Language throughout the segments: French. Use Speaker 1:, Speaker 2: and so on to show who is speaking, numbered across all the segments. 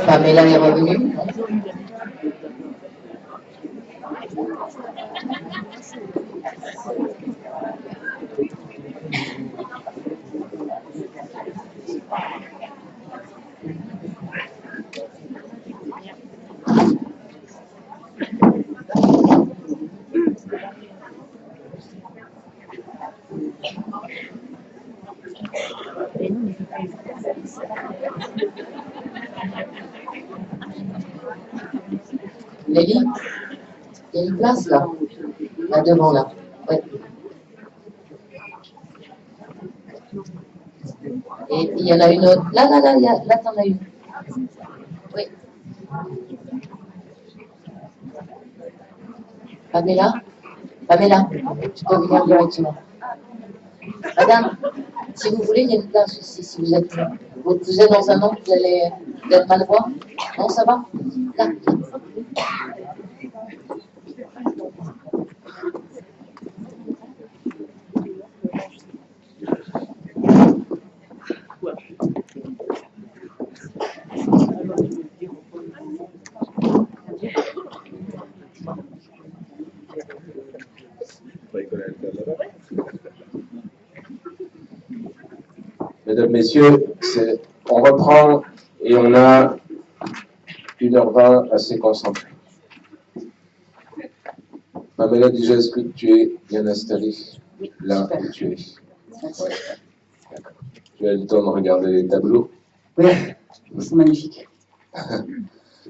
Speaker 1: Pamela est revenue. Lélie, il y a une place là, là devant là. Ouais. Et il y en a une autre. Là, là, t'en as une. Oui. Pamela, tu peux venir directement. Madame, si vous voulez, il y a une place aussi, si vous êtes dans un angle, vous êtes mal voir. Non, ça va? Là.
Speaker 2: Mesdames, Messieurs, on reprend et on a 1h20 assez concentré. Pamela, déjà, est-ce que tu es bien installée là où tu es? Ouais. D'accord. Tu as le temps de regarder les tableaux?
Speaker 1: Oui, ils sont magnifiques.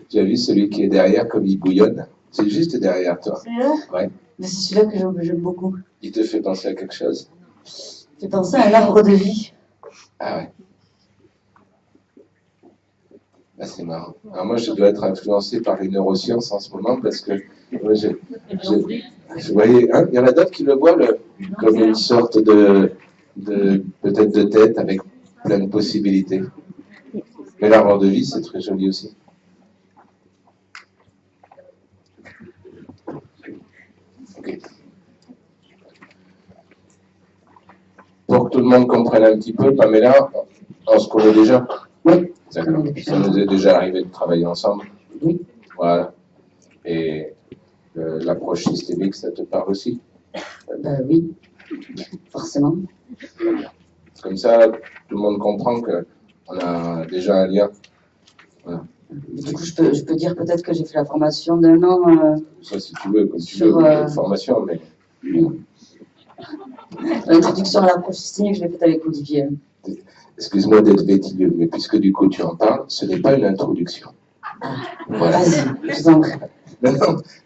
Speaker 2: Tu as vu celui qui est derrière comme il bouillonne? C'est juste derrière toi.
Speaker 1: C'est là?
Speaker 2: Ouais.
Speaker 1: Mais c'est celui-là que j'aime beaucoup.
Speaker 2: Il te fait penser à quelque chose?
Speaker 1: J'ai pensé à un arbre de vie.
Speaker 2: Ah ouais. Ah, c'est marrant. Alors moi, je dois être influencé par les neurosciences en ce moment parce que moi, je voyais, hein, il y en a d'autres qui le voient comme une sorte peut-être de tête avec plein de possibilités. Mais l'arbre de vie, c'est très joli aussi. Okay. Pour que tout le monde comprenne un petit peu, Pamela, on se connaît déjà?
Speaker 1: Oui.
Speaker 2: D'accord. Ça nous est déjà arrivé de travailler ensemble?
Speaker 1: Oui.
Speaker 2: Voilà. Et l'approche systémique, ça te parle aussi?
Speaker 1: Oui, forcément.
Speaker 2: Comme ça, tout le monde comprend qu'on a déjà un lien. Voilà.
Speaker 1: Du coup, je peux dire peut-être que j'ai fait la formation d'1 an.
Speaker 2: Ça, si tu veux, comme tu veux, une formation, mais...
Speaker 1: L'introduction à l'approche systémique, je l'ai faite avec Olivier.
Speaker 2: Excuse-moi d'être vétilleux, mais puisque du coup tu en parles, ce n'est pas une introduction.
Speaker 1: Voilà. Vas-y, je vous en prie.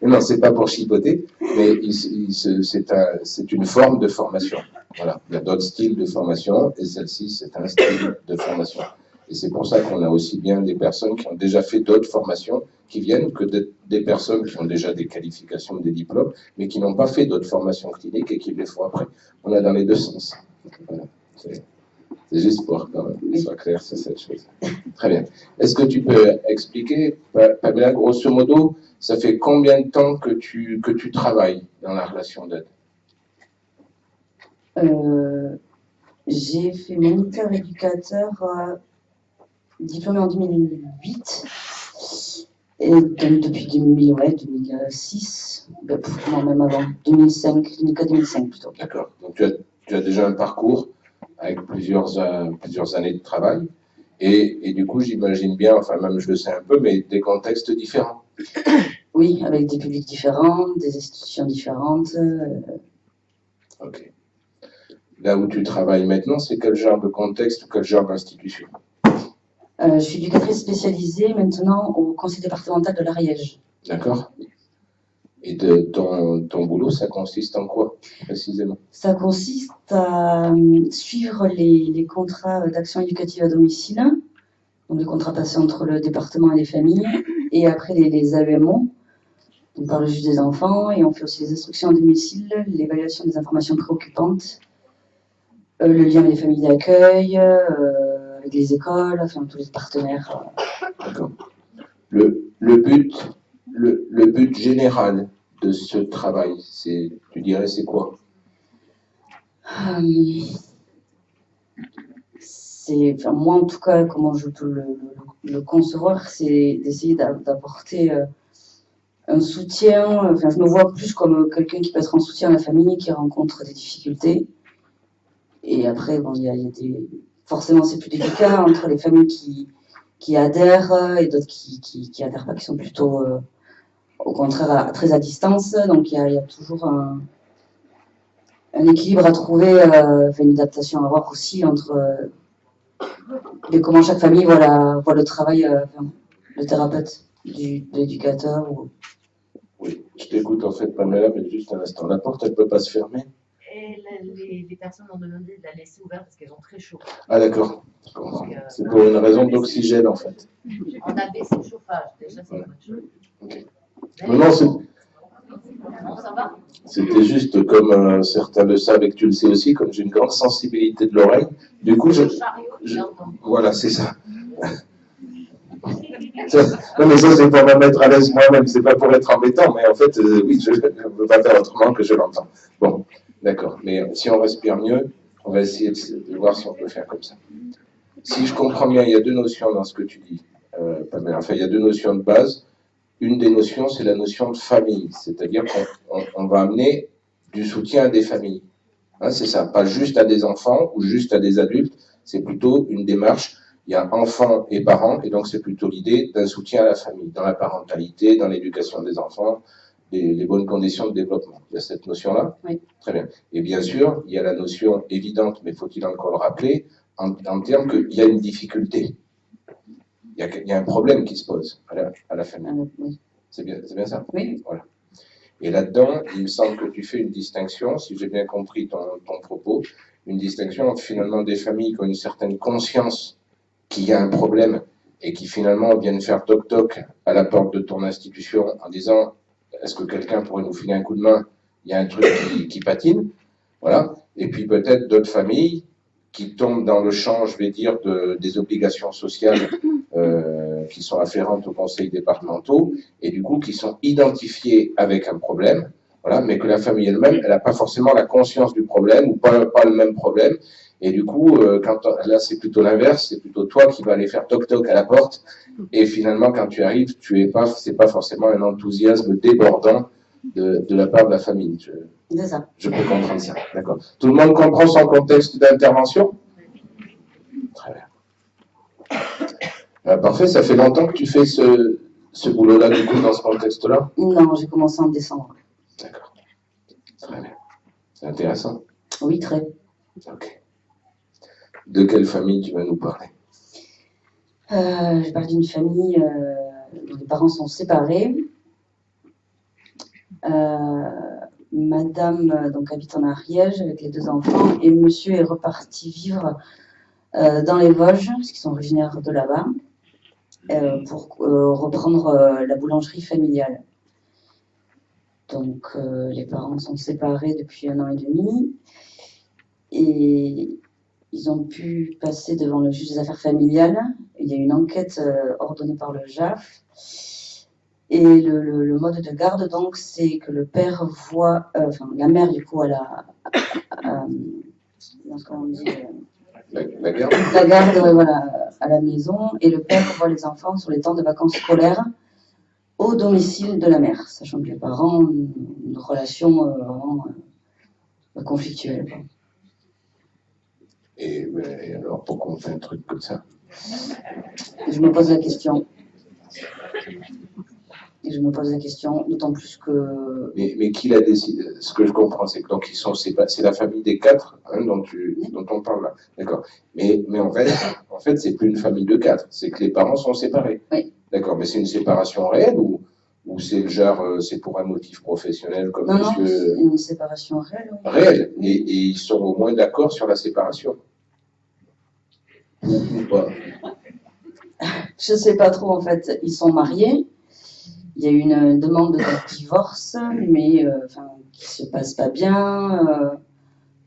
Speaker 2: Non, c'est pas pour chipoter, mais c'est une forme de formation. Voilà. Il y a d'autres styles de formation, et celle-ci, c'est un style de formation. Et c'est pour ça qu'on a aussi bien des personnes qui ont déjà fait d'autres formations qui viennent que des personnes qui ont déjà des qualifications, des diplômes, mais qui n'ont pas fait d'autres formations cliniques et qui les font après. On a dans les deux sens. Voilà. C'est juste pour que soit clair sur cette chose. Très bien. Est-ce que tu peux expliquer, Pamela, grosso modo, ça fait combien de temps que tu travailles dans la relation d'aide?
Speaker 1: J'ai fait moniteur éducateur diplômé en 2008. Et donc depuis 2006, non, même avant, 2005, 2004-2005 plutôt.
Speaker 2: D'accord. Donc tu as déjà un parcours avec plusieurs années de travail. Et du coup, j'imagine bien, enfin même je le sais un peu, mais des contextes différents.
Speaker 1: Oui, avec des publics différents, des institutions différentes.
Speaker 2: Ok. Là où tu travailles maintenant, c'est quel genre de contexte ou quel genre d'institution?
Speaker 1: Je suis éducatrice spécialisée maintenant au conseil départemental de l'Ariège.
Speaker 2: D'accord. Et ton boulot, ça consiste en quoi, précisément?
Speaker 1: Ça consiste à suivre les contrats d'action éducative à domicile, donc les contrats passés entre le département et les familles, et après les AEMO, donc par le juge des enfants, et on fait aussi les instructions à domicile, l'évaluation des informations préoccupantes, le lien avec les familles d'accueil, avec les écoles, enfin tous les partenaires.
Speaker 2: D'accord. Le but général de ce travail, tu dirais, c'est quoi?
Speaker 1: enfin, moi en tout cas, comment je peux le concevoir, c'est d'essayer d'apporter un soutien. Enfin, je me vois plus comme quelqu'un qui peut être un soutien à la famille qui rencontre des difficultés. Et après, bon, forcément, c'est plus délicat entre les familles qui adhèrent et d'autres qui adhèrent pas, qui sont plutôt, au contraire, très à distance. Donc, il y a toujours un équilibre à trouver, une adaptation à avoir aussi entre comment chaque famille voit le travail, le thérapeute, de l'éducateur.
Speaker 2: Oui, je t'écoute en fait, Pamela, mais juste un instant. La porte, elle ne peut pas se fermer?
Speaker 3: Et les personnes ont demandé de la laisser ouverte parce qu'elles ont très chaud.
Speaker 2: Ah d'accord, je comprends. C'est pour une raison d'oxygène en fait.
Speaker 3: On a baissé le chauffage, déjà c'est une bonne chose.
Speaker 2: Okay. Non,
Speaker 3: ça va.
Speaker 2: C'était juste comme certains le savent et que tu le sais aussi, comme j'ai une grande sensibilité de l'oreille. Du coup, voilà, c'est ça. Non, mais ça, c'est pour me mettre à l'aise moi-même, c'est pas pour être embêtant, mais en fait, oui, je ne peux pas faire autrement que je l'entends. Bon, d'accord, mais si on respire mieux, on va essayer de voir si on peut faire comme ça. Si je comprends bien, il y a deux notions dans ce que tu dis, Pamela. Enfin, il y a deux notions de base. Une des notions, c'est la notion de famille, c'est-à-dire qu'on va amener du soutien à des familles. Hein, c'est ça, pas juste à des enfants ou juste à des adultes, c'est plutôt une démarche. Il y a enfants et parents, et donc c'est plutôt l'idée d'un soutien à la famille, dans la parentalité, dans l'éducation des enfants, les bonnes conditions de développement. Il y a cette notion-là?
Speaker 1: Oui.
Speaker 2: Très bien. Et bien sûr, il y a la notion évidente, mais faut-il encore le rappeler, en termes qu'il y a une difficulté. Il y a un problème qui se pose à la famille.
Speaker 1: Oui.
Speaker 2: C'est bien ça?
Speaker 1: Oui.
Speaker 2: Voilà. Et là-dedans, il me semble que tu fais une distinction, si j'ai bien compris ton propos, une distinction entre finalement des familles qui ont une certaine conscience qu'il y a un problème et qui finalement viennent faire toc-toc à la porte de ton institution en disant « Est-ce que quelqu'un pourrait nous filer un coup de main? Il y a un truc qui patine. » Voilà. Et puis peut-être d'autres familles qui tombent dans le champ, je vais dire, des obligations sociales qui sont afférentes aux conseils départementaux et du coup qui sont identifiées avec un problème, voilà, mais que la famille elle-même, elle n'a pas forcément la conscience du problème ou pas le même problème. Et du coup, là c'est plutôt l'inverse, c'est plutôt toi qui vas aller faire toc-toc à la porte et finalement quand tu arrives, c'est pas forcément un enthousiasme débordant de la part de la famille. Je peux comprendre ça, d'accord. Tout le monde comprend son contexte d'intervention? Très bien. Parfait, ça fait longtemps que tu fais ce boulot-là, du coup, dans ce contexte-là?
Speaker 1: Non, j'ai commencé en décembre.
Speaker 2: D'accord. Très bien. C'est intéressant?
Speaker 1: Oui, très.
Speaker 2: Ok. De quelle famille tu vas nous parler?
Speaker 1: Je parle d'une famille dont les parents sont séparés. Madame donc habite en Ariège avec les 2 enfants et monsieur est reparti vivre dans les Vosges, parce qu'ils sont originaires de là-bas, pour reprendre la boulangerie familiale. Donc les parents sont séparés depuis 1 an et demi et ils ont pu passer devant le juge des affaires familiales. Il y a une enquête ordonnée par le JAF. Et le mode de garde, donc, c'est que le père voit, la mère, du coup, comment on dit,
Speaker 2: la garde,
Speaker 1: voilà, à la maison, et le père voit les enfants sur les temps de vacances scolaires au domicile de la mère, sachant que les parents ont une relation vraiment conflictuelle.
Speaker 2: Et alors, pourquoi on fait un truc comme ça?
Speaker 1: Je me pose la question. Et je me pose la question, d'autant plus que...
Speaker 2: Mais qui l'a décidé? Ce que je comprends, c'est que donc c'est la famille des 4 hein, dont on parle là. D'accord. Mais en fait, c'est plus une famille de 4. C'est que les parents sont séparés.
Speaker 1: Oui.
Speaker 2: D'accord. Mais c'est une séparation réelle ou c'est le genre, c'est pour un motif professionnel comme
Speaker 1: non,
Speaker 2: monsieur...
Speaker 1: Non, c'est une séparation réelle. Oui.
Speaker 2: Réelle. Et ils sont au moins d'accord sur la séparation. Ou pas?
Speaker 1: Je sais pas trop en fait. Ils sont mariés. Il y a eu une demande de divorce, mais qui se passe pas bien.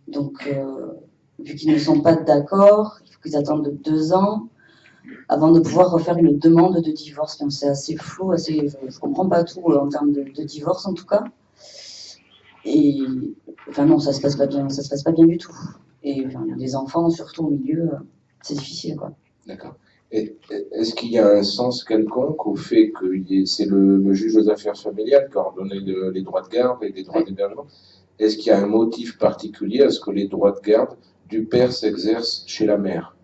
Speaker 1: Donc, vu qu'ils ne sont pas d'accord, il faut qu'ils attendent 2 ans avant de pouvoir refaire une demande de divorce. Donc, c'est assez flou, je comprends pas tout en termes de divorce en tout cas. Et non, ça se passe pas bien du tout. Et les enfants, surtout au milieu, c'est difficile, quoi.
Speaker 2: D'accord. Est-ce qu'il y a un sens quelconque au fait que c'est le juge aux affaires familiales qui a ordonné les droits de garde et les droits d'hébergement? Est-ce qu'il y a un motif particulier à ce que les droits de garde du père s'exercent chez la mère?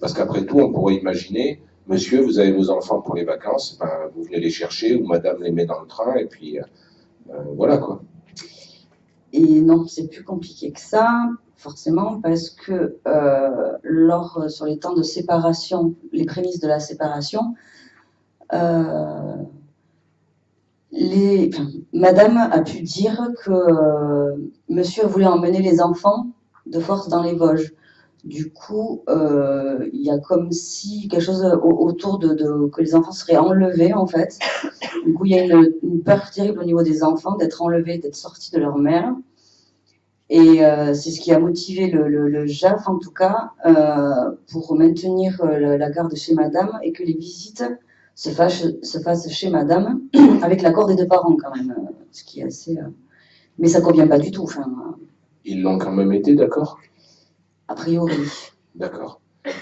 Speaker 2: Parce qu'après tout, on pourrait imaginer, monsieur, vous avez vos enfants pour les vacances, ben, vous venez les chercher, ou madame les met dans le train, et puis voilà quoi.
Speaker 1: Et non, c'est plus compliqué que ça, forcément, parce que sur les temps de séparation, les prémices de la séparation, madame a pu dire que monsieur voulait emmener les enfants de force dans les Vosges. Du coup, il y a comme si quelque chose autour que les enfants seraient enlevés, en fait. Du coup, il y a une peur terrible au niveau des enfants d'être enlevés, d'être sortis de leur mère. Et c'est ce qui a motivé le JAF, en tout cas, pour maintenir la garde chez madame et que les visites se fassent chez madame, avec l'accord des deux parents, quand même. Ce qui est assez... Mais ça ne convient pas du tout.
Speaker 2: Ils l'ont quand même été, d'accord?
Speaker 1: A priori.
Speaker 2: D'accord.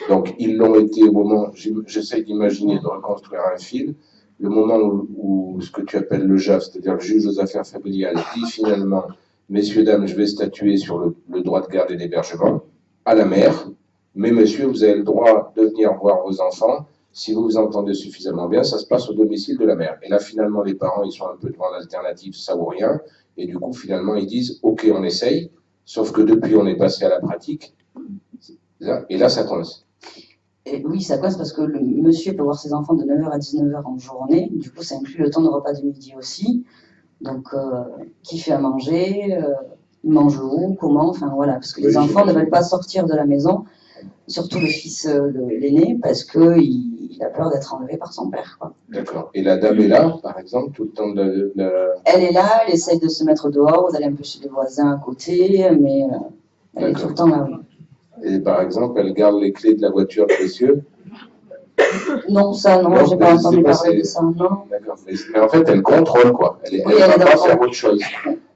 Speaker 2: Donc, ils l'ont été au moment, j'essaie d'imaginer, de reconstruire un fil, le moment où ce que tu appelles le JAF, c'est-à-dire le juge aux affaires familiales, dit finalement, messieurs, dames, je vais statuer sur le droit de garde et d'hébergement à la mère, mais monsieur, vous avez le droit de venir voir vos enfants, si vous vous entendez suffisamment bien, ça se passe au domicile de la mère. Et là, finalement, les parents, ils sont un peu devant l'alternative, ça ou rien, et du coup, finalement, ils disent, ok, on essaye, sauf que depuis, on est passé à la pratique. Et là, ça coince.
Speaker 1: Et oui, ça coince parce que le monsieur peut voir ses enfants de 9h à 19h en journée. Du coup, ça inclut le temps de repas de midi aussi. Donc, qui fait à manger, il mange où, comment, enfin voilà. Parce que les enfants ne veulent pas sortir de la maison, surtout le fils, l'aîné, parce qu'il a peur d'être enlevé par son père, quoi.
Speaker 2: D'accord. Et la dame est là, par exemple, tout le temps de...
Speaker 1: Elle est là, elle essaye de se mettre dehors, d'aller un peu chez les voisins à côté, mais elle est tout le temps là, oui.
Speaker 2: Et par exemple, elle garde les clés de la voiture de monsieur?
Speaker 1: Non, ça, non, j'ai pas entendu parler de ça, non.
Speaker 2: D'accord. Mais en fait, elle contrôle, quoi. Elle va pas faire autre chose.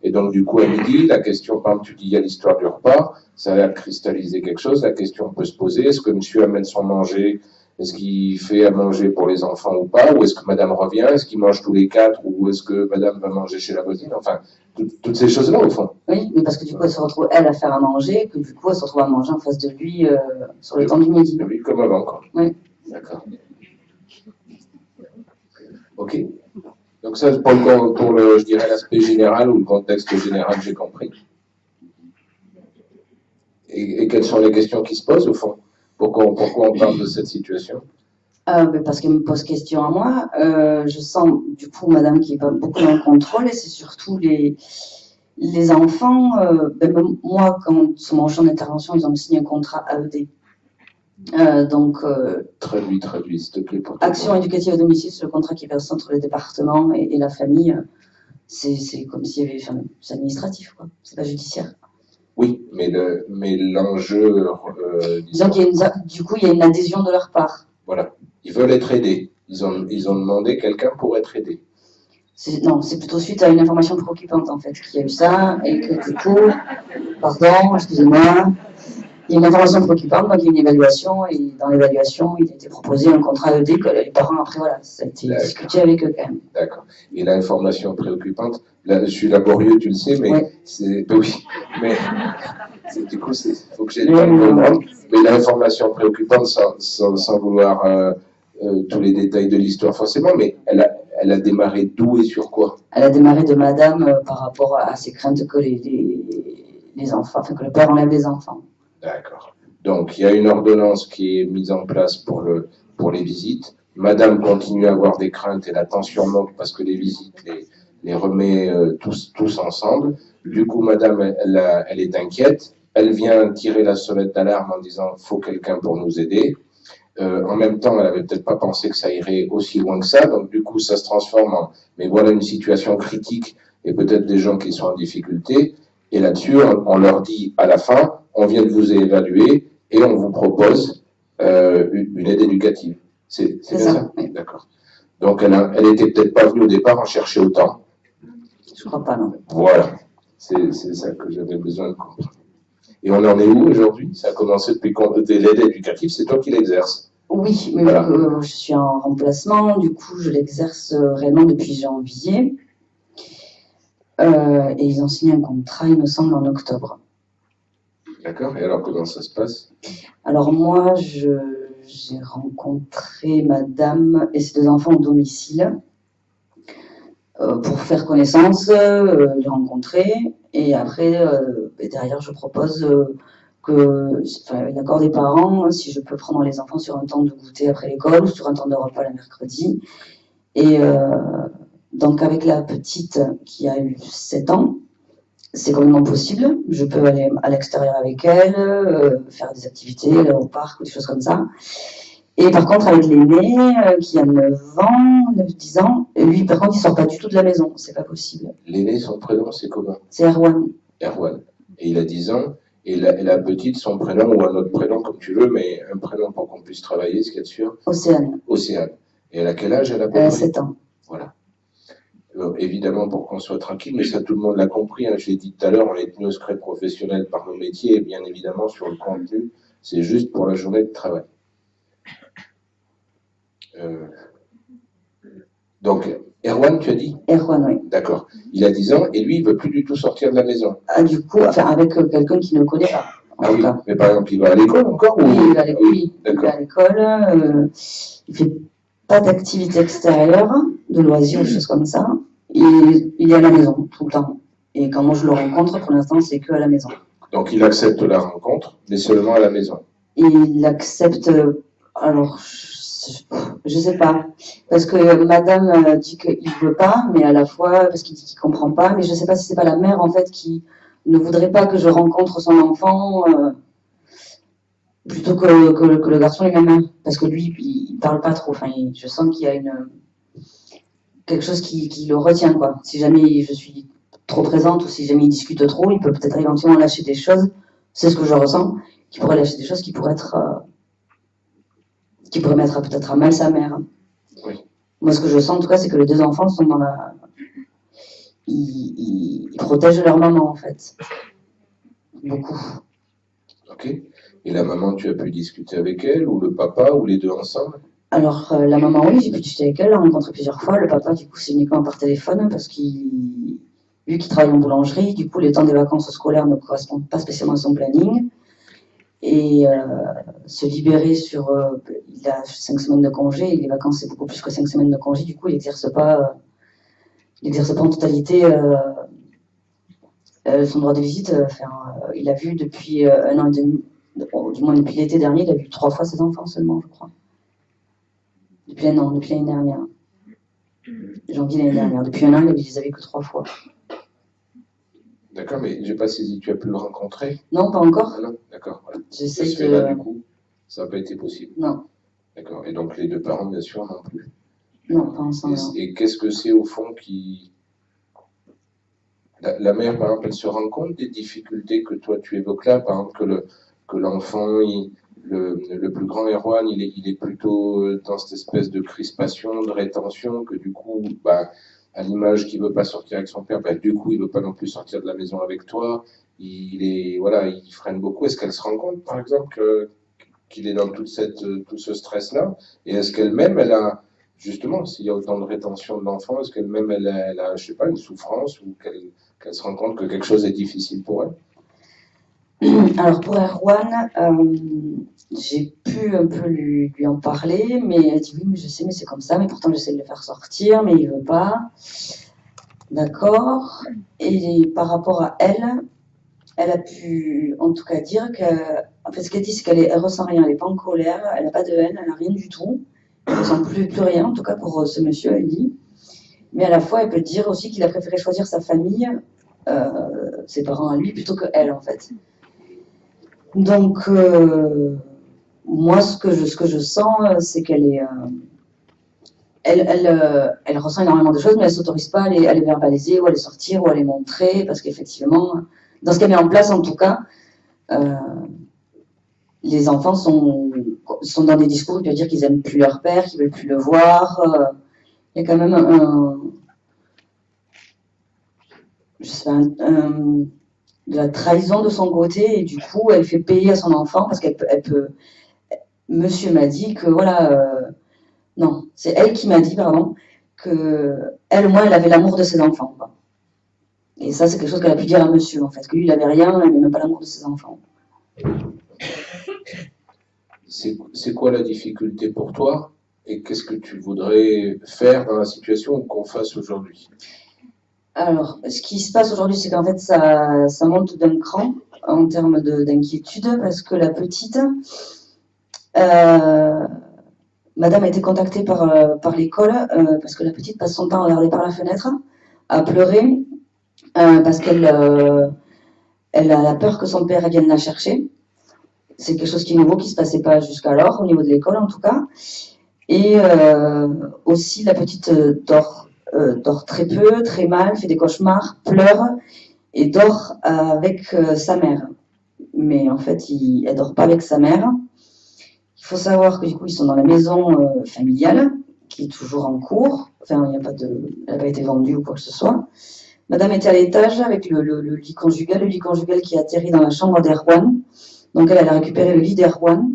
Speaker 2: Et donc, du coup, à midi, la question, par exemple, tu dis, il y a l'histoire du repas, ça a l'air de cristalliser quelque chose, la question peut se poser, est-ce que monsieur amène son manger? Est-ce qu'il fait à manger pour les enfants ou pas? Ou est-ce que madame revient? Est-ce qu'ils mangent tous les quatre? Ou est-ce que madame va manger chez la voisine? Enfin, toutes ces choses-là, au fond.
Speaker 1: Oui, mais parce que du coup, elle se retrouve, elle, à faire à manger, que du coup, elle se retrouve à manger en face de lui sur le temps du midi.
Speaker 2: Oui, comme avant, quoi.
Speaker 1: Oui.
Speaker 2: D'accord. Ok. Donc ça, pour le, je dirais, l'aspect général ou le contexte général, j'ai compris. Et quelles sont les questions qui se posent, au fond? Pourquoi on parle de cette situation?
Speaker 1: Parce qu'elle me pose question à moi. Je sens, du coup, madame qui est pas beaucoup dans le contrôle, et c'est surtout les enfants. Moi, quand sur mon champ d'intervention, ils ont signé un contrat AED.
Speaker 2: Traduis, s'il te plaît.
Speaker 1: Action éducative à domicile, c'est le contrat qui passe entre le département et la famille. C'est comme s'il y avait, enfin, c'est administratif, quoi. C'est pas judiciaire.
Speaker 2: Oui, mais l'enjeu.
Speaker 1: Disons du coup, il y a une adhésion de leur part.
Speaker 2: Voilà. Ils veulent être aidés. Ils ont demandé quelqu'un pour être aidé.
Speaker 1: Non, c'est plutôt suite à une information préoccupante, en fait, qu'il y a eu ça, et que du coup, pardon, excusez-moi, il y a une information préoccupante, donc il y a une évaluation, et dans l'évaluation, il a été proposé un contrat ED que les parents, après, voilà, ça a été discuté avec eux quand même.
Speaker 2: D'accord. Et l'information préoccupante, là, je suis laborieux, tu le sais, mais
Speaker 1: ouais.
Speaker 2: C'est. Oui, mais du coup, il faut que j'ai le temps de comprendre. Mais l'information préoccupante, sans vouloir tous les détails de l'histoire forcément, mais elle a démarré d'où et sur quoi?
Speaker 1: Elle a démarré de madame par rapport à ses craintes que les enfants, enfin que le père enlève les enfants.
Speaker 2: D'accord. Donc, il y a une ordonnance qui est mise en place pour les visites. Madame continue à avoir des craintes et la tension monte parce que les visites les remet tous ensemble. Du coup, madame, elle est inquiète. Elle vient tirer la sonnette d'alarme en disant « faut quelqu'un pour nous aider ». En même temps, elle avait peut-être pas pensé que ça irait aussi loin que ça. Donc, du coup, ça se transforme en « mais voilà une situation critique et peut-être des gens qui sont en difficulté ». Et là-dessus, on leur dit à la fin, on vient de vous évaluer et on vous propose une aide éducative. C'est bien ça?
Speaker 1: Oui.
Speaker 2: D'accord. Donc, elle était peut-être pas venue au départ en chercher autant.
Speaker 1: Je crois pas, non.
Speaker 2: Voilà. C'est ça que j'avais besoin de comprendre. Et on en est où aujourd'hui? Ça a commencé depuis quand? L'aide éducative, c'est toi qui l'exerces.
Speaker 1: Oui, mais
Speaker 2: Voilà.
Speaker 1: je suis en remplacement, du coup je l'exerce réellement depuis janvier. Et ils ont signé un contrat, il me semble, en octobre.
Speaker 2: D'accord. Et alors, comment ça se passe?
Speaker 1: Alors moi, j'ai rencontré madame et ses deux enfants au domicile pour faire connaissance, les rencontrer. Et après, derrière, je propose l'accord des parents, si je peux prendre les enfants sur un temps de goûter après l'école ou sur un temps de repas le mercredi. Et donc avec la petite qui a eu 7 ans, c'est complètement possible. Je peux aller à l'extérieur avec elle, faire des activités au parc ou des choses comme ça. Et par contre, avec l'aîné, qui a 9 ans, 9-10 ans, lui, par contre, il sort pas du tout de la maison. C'est pas possible.
Speaker 2: L'aîné, son prénom, c'est comment?
Speaker 1: C'est Erwan.
Speaker 2: Erwan. Et il a 10 ans. Et la petite, son prénom, ou un autre prénom, comme tu veux, mais un prénom pour qu'on puisse travailler, ce qu'il y a de sûr?
Speaker 1: Océane.
Speaker 2: Océane. Et elle a quel âge? Elle a
Speaker 1: 7 ans.
Speaker 2: Voilà. Évidemment, pour qu'on soit tranquille, mais ça, tout le monde l'a compris. Hein. Je l'ai dit tout à l'heure, on est tous très professionnels par nos métiers, et bien évidemment, sur le contenu, c'est juste pour la journée de travail. Donc, Erwan, tu as dit?
Speaker 1: Erwan, oui.
Speaker 2: D'accord. Il a 10 ans, et lui, il ne veut plus du tout sortir de la maison.
Speaker 1: Ah, du coup, enfin, avec quelqu'un qui ne connaît pas.
Speaker 2: Ah oui, mais par exemple, il va à l'école encore?
Speaker 1: Oui, il va à l'école.
Speaker 2: Oui,
Speaker 1: il va à l'école. Il fait pas d'activité extérieure, de loisirs, des choses comme ça. Il est à la maison tout le temps. Et quand moi je le rencontre, pour l'instant, c'est que à la maison.
Speaker 2: Donc il accepte la rencontre, mais seulement à la maison.
Speaker 1: Il accepte. Alors, je sais pas, parce que Madame dit qu'il veut pas, mais à la fois parce qu'il dit qu'il comprend pas. Mais je sais pas si c'est pas la mère en fait qui ne voudrait pas que je rencontre son enfant. Plutôt que le garçon lui-même, parce que lui, il parle pas trop. Enfin, je sens qu'il y a quelque chose qui le retient, quoi. Si jamais je suis trop présente ou si jamais il discute trop, il peut peut-être éventuellement lâcher des choses. C'est ce que je ressens, qu'il pourrait lâcher des choses qui pourraient mettre peut-être à mal sa mère.
Speaker 2: Oui.
Speaker 1: Moi, ce que je sens en tout cas, c'est que les deux enfants sont dans la, ils protègent leur maman en fait, beaucoup.
Speaker 2: Ok. Et la maman, tu as pu discuter avec elle, ou le papa, ou les deux ensemble?
Speaker 1: Alors, la maman, oui, j'ai pu discuter avec elle, l'a rencontrée plusieurs fois. Le papa, du coup, c'est uniquement par téléphone, parce vu qu'il travaille en boulangerie, du coup, les temps des vacances scolaires ne correspondent pas spécialement à son planning. Et se libérer il a 5 semaines de congé, et les vacances, c'est beaucoup plus que 5 semaines de congé, du coup, il n'exerce pas en totalité son droit de visite. Il a vu depuis 1 an et demi, du moins depuis l'été dernier, il a vu 3 fois ses enfants seulement, je crois. Depuis l'année dernière. Janvier l'année dernière. Depuis 1 an, il les avait que 3 fois.
Speaker 2: D'accord, mais j'ai pas saisi, tu as pu le rencontrer?
Speaker 1: Non, pas encore.
Speaker 2: Ah non, d'accord. Voilà.
Speaker 1: J'essaie
Speaker 2: de... Là, du coup, ça n'a pas été possible.
Speaker 1: Non.
Speaker 2: D'accord. Et donc les deux parents, bien sûr, non plus.
Speaker 1: Non, pas ensemble.
Speaker 2: Et qu'est-ce que c'est au fond qui... La mère, par exemple, elle se rend compte des difficultés que toi tu évoques là, par exemple que l'enfant, le plus grand Erwan, il est plutôt dans cette espèce de crispation, de rétention, que du coup, bah, à l'image qu'il veut pas sortir avec son père, bah, du coup, il veut pas non plus sortir de la maison avec toi. Il freine beaucoup. Est-ce qu'elle se rend compte, par exemple, qu'il est dans tout ce stress-là? Et est-ce qu'elle-même, elle a, justement, s'il y a autant de rétention de l'enfant, est-ce qu'elle-même, elle a, je sais pas, une souffrance, ou qu'elle se rend compte que quelque chose est difficile pour elle?
Speaker 1: Alors pour Erwan, j'ai pu un peu lui en parler, mais elle dit oui, mais je sais, mais c'est comme ça, mais pourtant j'essaie de le faire sortir, mais il veut pas. D'accord. Et par rapport à elle a pu en tout cas dire en fait, ce qu'elle dit, c'est qu'elle ressent rien, elle n'est pas en colère, elle n'a pas de haine, elle n'a rien du tout. Elle ne ressent plus rien, en tout cas pour ce monsieur, elle dit. Mais à la fois, elle peut dire aussi qu'il a préféré choisir sa famille, ses parents à lui, plutôt que elle, en fait. Donc, moi, ce que je sens, c'est qu'elle est... Elle ressent énormément de choses, mais elle ne s'autorise pas à les verbaliser, ou à les sortir, ou à les montrer, parce qu'effectivement, dans ce qu'elle met en place, en tout cas, les enfants sont dans des discours qui veulent dire qu'ils n'aiment plus leur père, qu'ils ne veulent plus le voir. Il y a quand même je sais pas, de la trahison de son côté, et du coup, elle fait payer à son enfant, parce monsieur m'a dit que, voilà, non, c'est elle qui m'a dit, pardon, que elle, au moins, elle avait l'amour de ses enfants, quoi. Et ça, c'est quelque chose qu'elle a pu dire à monsieur, en fait, que lui, il avait rien, il n'avait même pas l'amour de ses enfants.
Speaker 2: C'est quoi la difficulté pour toi et qu'est-ce que tu voudrais faire dans la situation ou qu'on fasse aujourd'hui?
Speaker 1: Alors, ce qui se passe aujourd'hui, c'est qu'en fait, ça monte d'un cran en termes d'inquiétude, parce que la petite, madame a été contactée par l'école, parce que la petite passe son temps à regarder par la fenêtre, à pleurer, parce elle a peur que son père vienne la chercher. C'est quelque chose qui est nouveau, qui ne se passait pas jusqu'alors, au niveau de l'école en tout cas. Et aussi, la petite dort très peu, très mal, fait des cauchemars, pleure et dort avec sa mère. Mais en fait, elle ne dort pas avec sa mère. Il faut savoir que du coup, ils sont dans la maison familiale, qui est toujours en cours. Enfin, elle n'a pas été vendue ou quoi que ce soit. Madame était à l'étage avec le lit conjugal qui atterrit dans la chambre d'Erwan. Donc elle a récupéré le lit d'Erwan.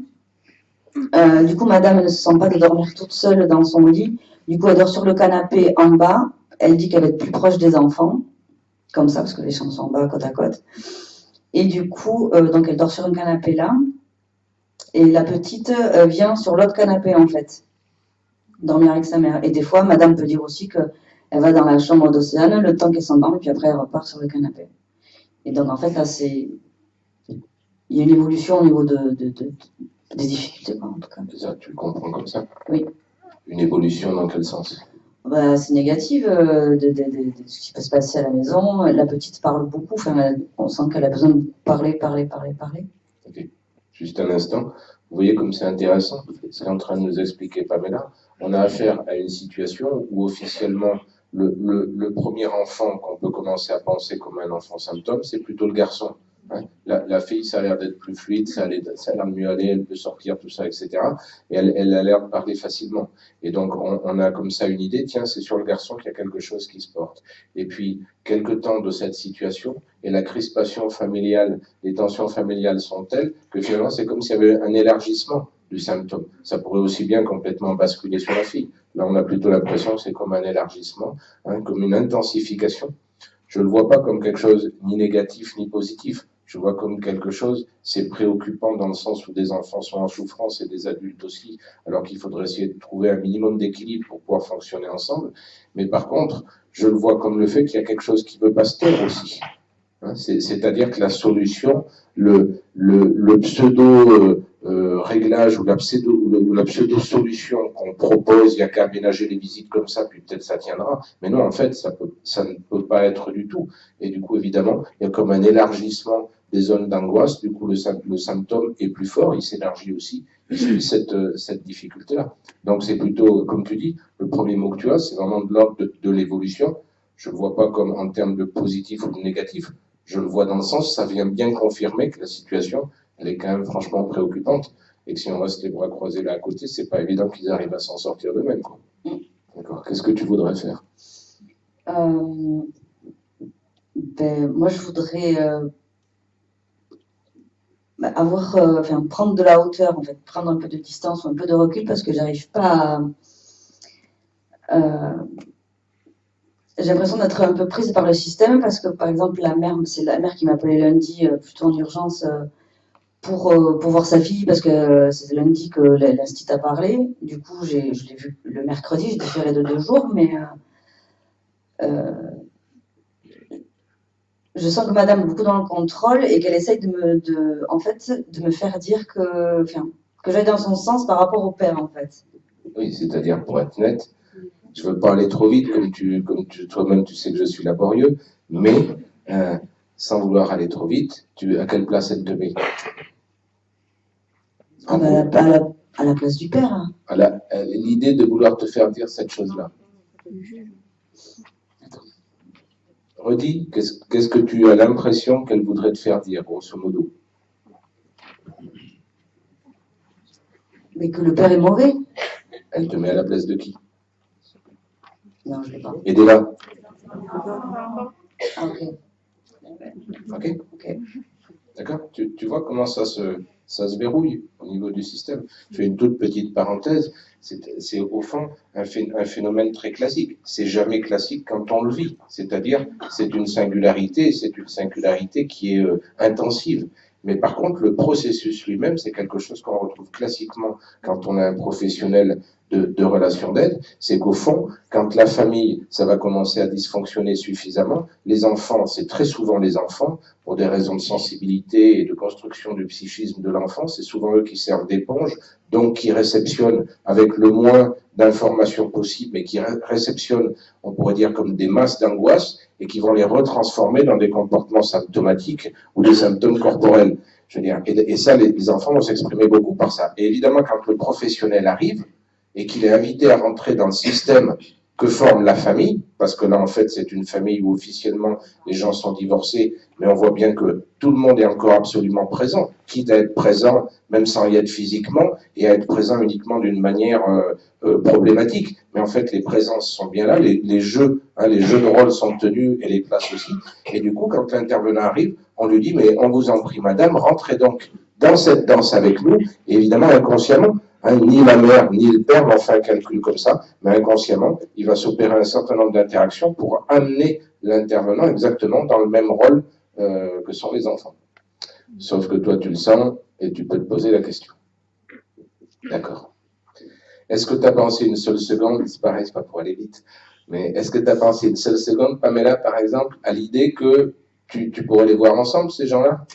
Speaker 1: Du coup, madame ne se sent pas de dormir toute seule dans son lit. Du coup, elle dort sur le canapé en bas. Elle dit qu'elle va être plus proche des enfants, comme ça, parce que les chambres sont en bas, côte à côte. Et du coup, donc elle dort sur un canapé là. Et la petite vient sur l'autre canapé, en fait, dormir avec sa mère. Et des fois, madame peut dire aussi qu'elle va dans la chambre d'Océane le temps qu'elle s'endorme, et puis après, elle repart sur le canapé. Et donc, en fait, là, il y a une évolution au niveau des difficultés, quoi, en tout cas.
Speaker 2: C'est ça, tu le comprends comme ça?
Speaker 1: Oui.
Speaker 2: Une évolution dans quel sens?
Speaker 1: Bah, c'est négatif de ce qui peut se passer à la maison. La petite parle beaucoup, enfin, on sent qu'elle a besoin de parler.
Speaker 2: Okay. Juste un instant, vous voyez comme c'est intéressant ce qu'est en train de nous expliquer Pamela. On a affaire à une situation où officiellement le premier enfant qu'on peut commencer à penser comme un enfant symptôme, c'est plutôt le garçon. Hein. La fille, ça a l'air d'être plus fluide, ça a l'air de mieux aller, elle peut sortir, tout ça, etc. Et elle a l'air de parler facilement. Et donc, on a comme ça une idée, tiens, c'est sur le garçon qu'il y a quelque chose qui se porte. Et puis, quelque temps de cette situation, et la crispation familiale, les tensions familiales sont telles que finalement, c'est comme s'il y avait un élargissement du symptôme. Ça pourrait aussi bien complètement basculer sur la fille. Là, on a plutôt l'impression que c'est comme un élargissement, hein, comme une intensification. Je ne le vois pas comme quelque chose ni négatif ni positif. Je vois comme quelque chose, c'est préoccupant dans le sens où des enfants sont en souffrance et des adultes aussi, alors qu'il faudrait essayer de trouver un minimum d'équilibre pour pouvoir fonctionner ensemble. Mais par contre, je le vois comme le fait qu'il y a quelque chose qui ne peut pas se taire aussi. Hein, c'est-à-dire que la solution, le pseudo-réglage ou la pseudo-solution qu'on propose, il n'y a qu'à aménager les visites comme ça, puis peut-être ça tiendra. Mais non, en fait, ça ne peut pas être du tout. Et du coup, évidemment, il y a comme un élargissement des zones d'angoisse. Du coup, le symptôme est plus fort, il s'élargit aussi. Il suit cette difficulté-là. Donc, c'est plutôt, comme tu dis, le premier mot que tu as, c'est vraiment de l'ordre de l'évolution. Je ne le vois pas comme en termes de positif ou de négatif. Je le vois dans le sens, ça vient bien confirmer que la situation, elle est quand même franchement préoccupante. Et que si on reste les bras croisés là à côté, c'est pas évident qu'ils arrivent à s'en sortir d'eux-mêmes. D'accord. Qu'est-ce que tu voudrais faire?
Speaker 1: Moi, je voudrais prendre de la hauteur, en fait, prendre un peu de distance ou un peu de recul, parce que j'arrive pas j'ai l'impression d'être un peu prise par le système, parce que, par exemple, c'est la mère qui m'a appelé lundi, plutôt en urgence, pour voir sa fille, parce que c'est lundi que l'instit a parlé. Du coup, je l'ai vu le mercredi, j'ai différé de 2 jours, mais je sens que madame est beaucoup dans le contrôle et qu'elle essaye de me faire dire que j'aille dans son sens par rapport au père, en fait.
Speaker 2: Oui, c'est-à-dire, pour être net, je ne veux pas aller trop vite, toi-même tu sais que je suis laborieux, mais sans vouloir aller trop vite, à quelle place elle te met?
Speaker 1: À la place du père. Hein.
Speaker 2: L'idée de vouloir te faire dire cette chose-là. Redis, qu'est-ce que tu as l'impression qu'elle voudrait te faire dire, grosso modo?
Speaker 1: Mais que le père est mauvais.
Speaker 2: Elle te met à la place de qui?
Speaker 1: Non, je ne l'ai pas.
Speaker 2: Aidez-la.
Speaker 1: Ah, ok.
Speaker 2: Ok?
Speaker 1: Ok.
Speaker 2: D'accord? Tu vois comment ça se verrouille au niveau du système. Je fais une toute petite parenthèse. C'est au fond un phénomène très classique. C'est jamais classique quand on le vit. C'est-à-dire, c'est une singularité qui est intensive. Mais par contre, le processus lui-même, c'est quelque chose qu'on retrouve classiquement quand on a un professionnel de relation d'aide. C'est qu'au fond, quand la famille, ça va commencer à dysfonctionner suffisamment, les enfants, c'est très souvent les enfants, pour des raisons de sensibilité et de construction du psychisme de l'enfant, c'est souvent eux qui servent d'éponge, donc qui réceptionnent avec le moins d'informations possibles, mais qui réceptionnent, on pourrait dire, comme des masses d'angoisse, et qui vont les retransformer dans des comportements symptomatiques ou des symptômes corporels. Je veux dire, et ça, les enfants vont s'exprimer beaucoup par ça. Et évidemment, quand le professionnel arrive, et qu'il est invité à rentrer dans le système que forme la famille, parce que là, en fait, c'est une famille où officiellement les gens sont divorcés, mais on voit bien que tout le monde est encore absolument présent, quitte à être présent, même sans y être physiquement, et à être présent uniquement d'une manière problématique. Mais en fait, les présences sont bien là, les jeux de rôle sont tenus, et les places aussi. Et du coup, quand l'intervenant arrive, on lui dit, mais on vous en prie, madame, rentrez donc dans cette danse avec nous, et évidemment, inconsciemment, ni la mère, ni le père n'ont fait un calcul comme ça, mais inconsciemment, il va s'opérer un certain nombre d'interactions pour amener l'intervenant exactement dans le même rôle que sont les enfants. Sauf que toi, tu le sens et tu peux te poser la question. D'accord. Est-ce que tu as pensé une seule seconde, c'est pareil, c'est pas pour aller vite, mais est-ce que tu as pensé une seule seconde, Pamela, par exemple, à l'idée que tu pourrais les voir ensemble, ces gens-là?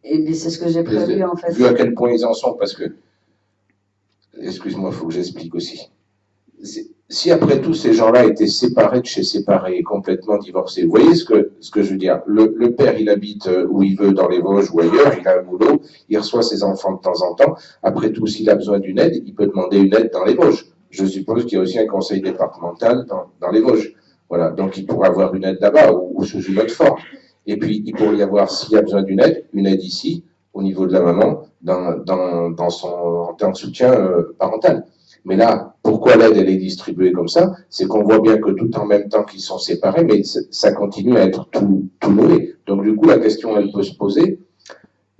Speaker 1: Et c'est ce que j'ai prévu, en fait.
Speaker 2: Vu à quel point ils en sont, parce que excuse-moi, il faut que j'explique aussi. Si après tout ces gens-là étaient séparés de chez séparés, complètement divorcés, vous voyez ce que je veux dire? Le père, il habite où il veut, dans les Vosges ou ailleurs, il a un boulot, il reçoit ses enfants de temps en temps. Après tout, s'il a besoin d'une aide, il peut demander une aide dans les Vosges. Je suppose qu'il y a aussi un conseil départemental dans les Vosges. Voilà, donc il pourra avoir une aide là-bas ou sous une autre forme. Et puis, il pourrait y avoir, s'il y a besoin d'une aide ici, au niveau de la maman, en termes de soutien parental. Mais là, pourquoi l'aide elle est distribuée comme ça? C'est qu'on voit bien que tout en même temps qu'ils sont séparés, mais ça continue à être tout noué. Donc du coup, la question elle peut se poser,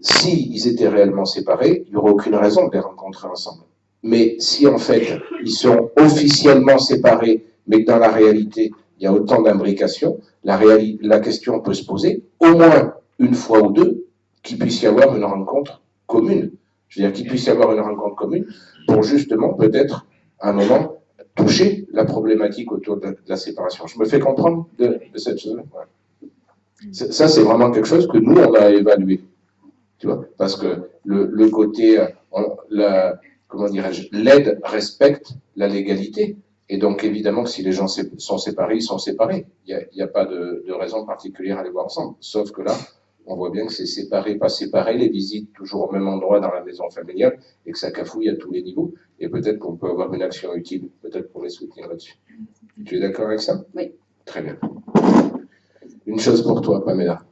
Speaker 2: s'ils étaient réellement séparés, il n'y aurait aucune raison de les rencontrer ensemble. Mais si en fait, ils sont officiellement séparés, mais que dans la réalité, il y a autant d'imbrications, la question peut se poser, au moins une fois ou deux, qu'il puisse y avoir une rencontre commune. Je veux dire qu'il puisse y avoir une rencontre commune pour justement peut-être à un moment toucher la problématique autour de la séparation. Je me fais comprendre de cette chose-là. Ouais. Ça, c'est vraiment quelque chose que nous, on a évalué. Tu vois, parce que le côté, comment dirais-je, l'aide respecte la légalité. Et donc, évidemment, que si les gens sont séparés, ils sont séparés. Il n'y a pas de raison particulière à les voir ensemble. Sauf que là, on voit bien que c'est séparé, pas séparé, les visites toujours au même endroit dans la maison familiale, et que ça cafouille à tous les niveaux. Et peut-être qu'on peut avoir une action utile, peut-être pour les soutenir là-dessus. Tu es d'accord avec ça?
Speaker 1: Oui.
Speaker 2: Très bien. Une chose pour toi, Pamela.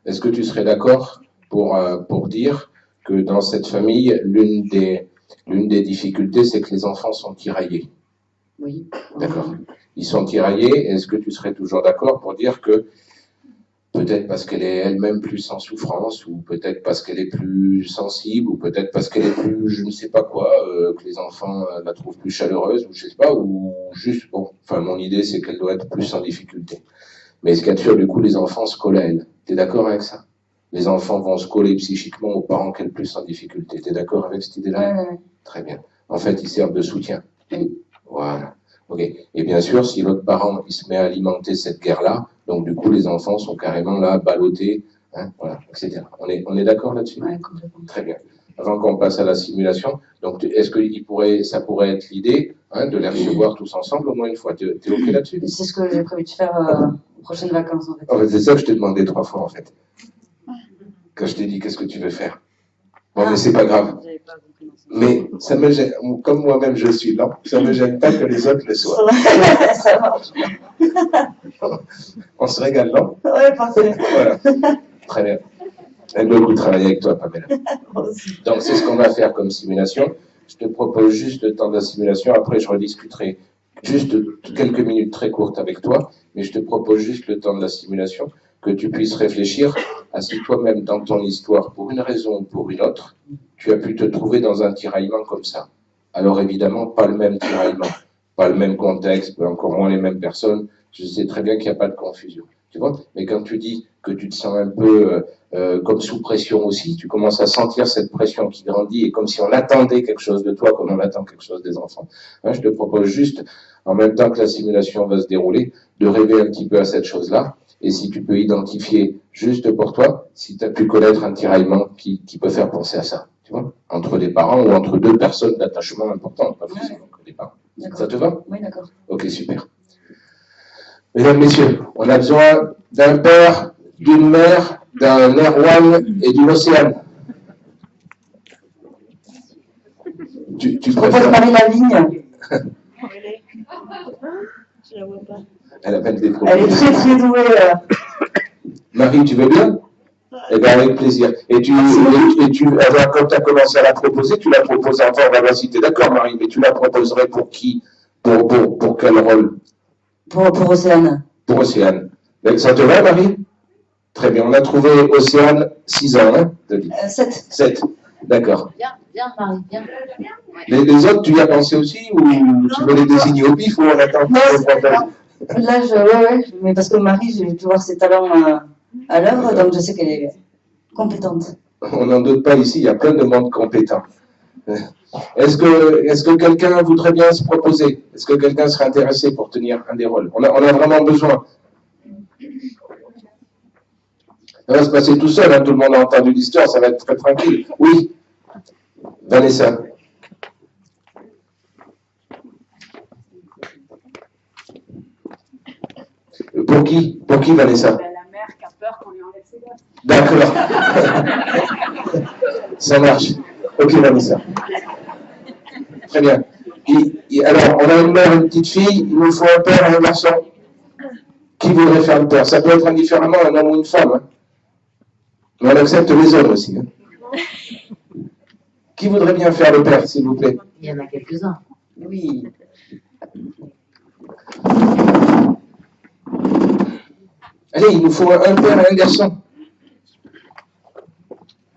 Speaker 2: Est-ce que tu serais d'accord pour dire que dans cette famille, l'une des difficultés, c'est que les enfants sont tiraillés?
Speaker 1: Oui.
Speaker 2: D'accord. Ils sont tiraillés. Est-ce que tu serais toujours d'accord pour dire que peut-être parce qu'elle est elle-même plus en souffrance, ou peut-être parce qu'elle est plus sensible, ou peut-être parce qu'elle est plus, je ne sais pas quoi, que les enfants la trouvent plus chaleureuse, ou je sais pas, ou juste, bon, enfin, mon idée, c'est qu'elle doit être plus en difficulté. Mais ce qu'il y a de sûr, du coup, les enfants se collent à elle. T'es d'accord avec ça? Les enfants vont se coller psychiquement aux parents qu'elle est plus en difficulté. T'es d'accord avec cette idée-là?
Speaker 1: Oui.
Speaker 2: Très bien. En fait, ils servent de soutien.
Speaker 1: Oui.
Speaker 2: Voilà. Ok. Et bien sûr, si l'autre parent il se met à alimenter cette guerre-là, donc du coup les enfants sont carrément là, ballottés, hein, voilà, etc. On est d'accord là-dessus?
Speaker 1: Oui, complètement.
Speaker 2: Très bien. Avant qu'on passe à la simulation, donc est-ce que ça pourrait être l'idée de les recevoir tous ensemble au moins une fois? T'es ok là-dessus?
Speaker 1: C'est ce que j'ai prévu de faire aux prochaines vacances, en fait.
Speaker 2: En fait, c'est ça que je t'ai demandé 3 fois en fait. Quand je t'ai dit qu'est-ce que tu veux faire. Bon, mais c'est pas grave. Mais ça me gêne, comme moi-même je suis lent, ça me gêne pas que les autres le soient.
Speaker 1: Ça marche.
Speaker 2: On se régale, non?
Speaker 1: Oui, parfait.
Speaker 2: Voilà. Très bien. J'aime beaucoup travailler avec toi, Pamela. Donc, c'est ce qu'on va faire comme simulation. Je te propose juste le temps de la simulation. Après, je rediscuterai juste quelques minutes très courtes avec toi. Mais je te propose juste le temps de la simulation. que tu puisses réfléchir à si toi-même, dans ton histoire, pour une raison ou pour une autre, tu as pu te trouver dans un tiraillement comme ça. Alors évidemment, pas le même tiraillement, pas le même contexte, encore moins les mêmes personnes. Je sais très bien qu'il n'y a pas de confusion. Tu vois? Mais quand tu dis que tu te sens un peu comme sous pression aussi, tu commences à sentir cette pression qui grandit et comme si on attendait quelque chose de toi, comme on attend quelque chose des enfants. Hein, je te propose juste, en même temps que la simulation va se dérouler, de rêver un petit peu à cette chose-là. Et si tu peux identifier juste pour toi, si tu as pu connaître un tiraillement qui peut faire penser à ça, tu vois, entre des parents ou entre deux personnes d'attachement importantes, pas forcément que des parents. Ça te va?
Speaker 1: Oui, d'accord.
Speaker 2: Ok, super. Mesdames, Messieurs, on a besoin d'un père, d'une mère, d'un Erwan et d'une Océane. Tu
Speaker 1: propose Marie Lavigne.
Speaker 3: Je la vois pas.
Speaker 2: Elle appelle des
Speaker 1: Elle
Speaker 2: problèmes.
Speaker 1: est très très douée.
Speaker 2: Marie, tu veux bien? Eh bien, avec plaisir. Et alors, quand tu as commencé à la proposer, tu la proposes enfin, on va voir si tu es d'accord, Marie, mais tu la proposerais pour qui? Pour quel rôle?
Speaker 1: Pour Océane.
Speaker 2: Pour Océane. Mais ça te va, Marie? Très bien. On a trouvé Océane, 6 ans, hein?
Speaker 1: 7.
Speaker 2: 7. D'accord.
Speaker 3: Bien, Marie, bien.
Speaker 2: Les autres, tu y as pensé aussi? Ou tu veux les désigner au pif ou on attend?
Speaker 1: Là, ouais, mais parce que Marie, j'ai pu voir ses talents à l'œuvre, donc je sais qu'elle est compétente.
Speaker 2: On n'en doute pas ici, il y a plein de monde compétent. Est-ce que quelqu'un voudrait bien se proposer? Est-ce que quelqu'un serait intéressé pour tenir un des rôles? On a vraiment besoin. Ça va se passer tout seul, hein, tout le monde a entendu l'histoire, ça va être très tranquille. Oui, Vanessa. Pour qui, Vanessa?
Speaker 4: La mère qui a peur qu'on lui enlève ses gosses.
Speaker 2: D'accord. Ça marche. Ok, Vanessa. Très bien. Alors, on a une mère et une petite fille, il nous faut un père et un garçon. Qui voudrait faire le père? Ça peut être indifféremment un homme ou une femme. Hein. Mais on accepte les hommes aussi. Hein. Qui voudrait bien faire le père, s'il vous plaît?
Speaker 3: Il y en a quelques-uns.
Speaker 1: Oui.
Speaker 2: Allez, il nous faut un père et un garçon.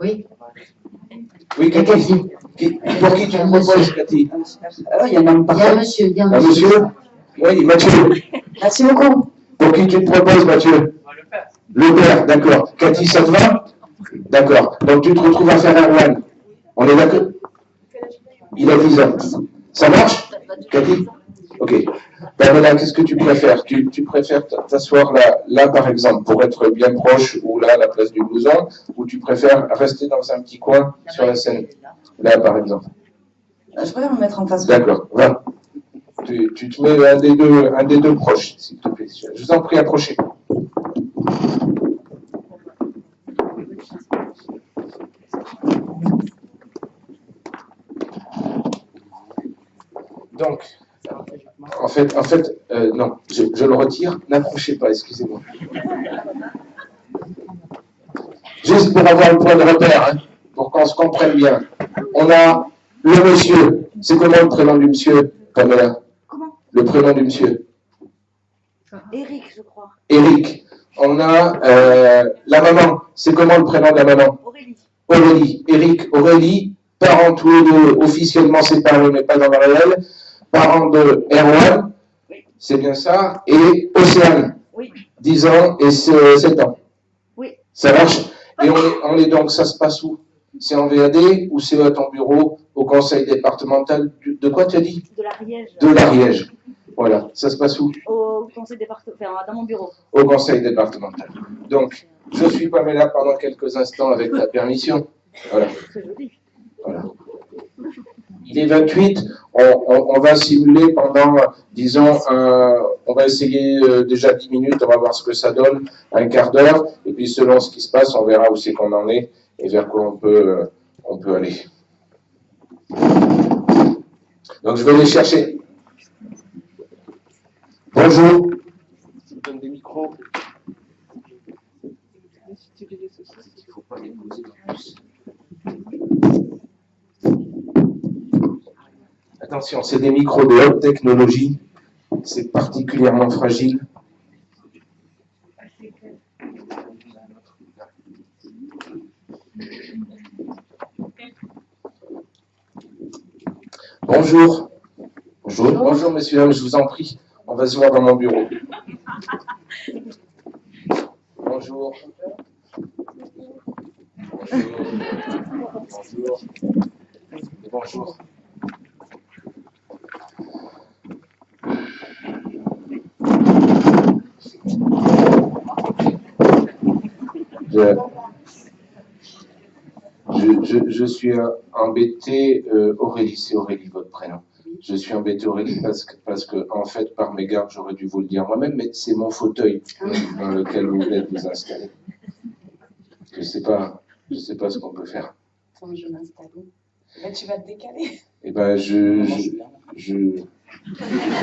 Speaker 3: Oui.
Speaker 2: Oui, Cathy. Pour qui tu me proposes, Cathy?
Speaker 1: Il y en a un
Speaker 3: Bien,
Speaker 1: parfait.
Speaker 3: monsieur, bien,
Speaker 2: Un
Speaker 3: monsieur.
Speaker 2: monsieur? Oui, Mathieu.
Speaker 1: Merci beaucoup.
Speaker 2: Pour qui tu te proposes, Mathieu? Le père, d'accord. Cathy, ça te va? D'accord. Donc tu te retrouves à faire Erwan. On est d'accord? Il a 10 ans. Ça marche, Cathy? Ok. Pamela, qu'est-ce que tu préfères? Tu préfères t'asseoir là, par exemple, pour être bien proche, ou là, à la place du blouson, ou tu préfères rester dans un petit coin sur la scène? Là, par exemple.
Speaker 1: Je préfère me mettre en face.
Speaker 2: D'accord, va. Tu te mets un des deux proches, s'il te plaît. Je vous en prie, approchez. Donc, en fait, non, je le retire. N'approchez pas, excusez-moi. Juste pour avoir le point de repère, hein, pour qu'on se comprenne bien. On a le monsieur. C'est comment le prénom du monsieur, Pamela?
Speaker 4: Comment?
Speaker 2: Le prénom du monsieur?
Speaker 4: Eric, je crois.
Speaker 2: Eric. On a la maman. C'est comment le prénom de la maman?
Speaker 4: Aurélie.
Speaker 2: Aurélie. Eric, Aurélie, parents tous les deux officiellement séparés, mais pas dans le réel. Parents de Erwan, c'est bien ça, et Océane,
Speaker 4: Oui.
Speaker 2: 10 ans et 7 ans.
Speaker 4: Oui.
Speaker 2: Ça marche? Et on est donc, ça se passe où? C'est en VAD ou c'est à ton bureau, au conseil départemental? De quoi tu as dit?
Speaker 4: De l'Ariège.
Speaker 2: De l'Ariège. Voilà, ça se passe où?
Speaker 4: Au conseil départemental, enfin, dans mon bureau.
Speaker 2: Au conseil départemental. Donc, je suis Pamela pendant quelques instants avec ta permission. Voilà.
Speaker 4: C'est joli.
Speaker 2: Voilà. Il est 28, on va simuler pendant, disons, on va essayer déjà 10 minutes, on va voir ce que ça donne, un quart d'heure, et puis selon ce qui se passe, on verra où c'est qu'on en est et vers quoi on peut aller. Donc je vais les chercher. Bonjour. Je vous donne des micros. Il ne faut pas les poser dans le bus. Attention, c'est des micros de haute technologie, c'est particulièrement fragile. Bonjour. Bonjour, messieurs, dames, je vous en prie. On va se voir dans mon bureau. Bonjour. Bonjour. Et bonjour. Je suis embêté, Aurélie, c'est Aurélie votre prénom. Je suis embêté Aurélie parce que en fait, par mégarde, j'aurais dû vous le dire moi-même, mais c'est mon fauteuil dans lequel vous êtes vous installé. Je sais pas ce qu'on peut faire.
Speaker 5: Comment je m'installe où? Ben, tu vas te décaler.
Speaker 2: Eh ben, je sais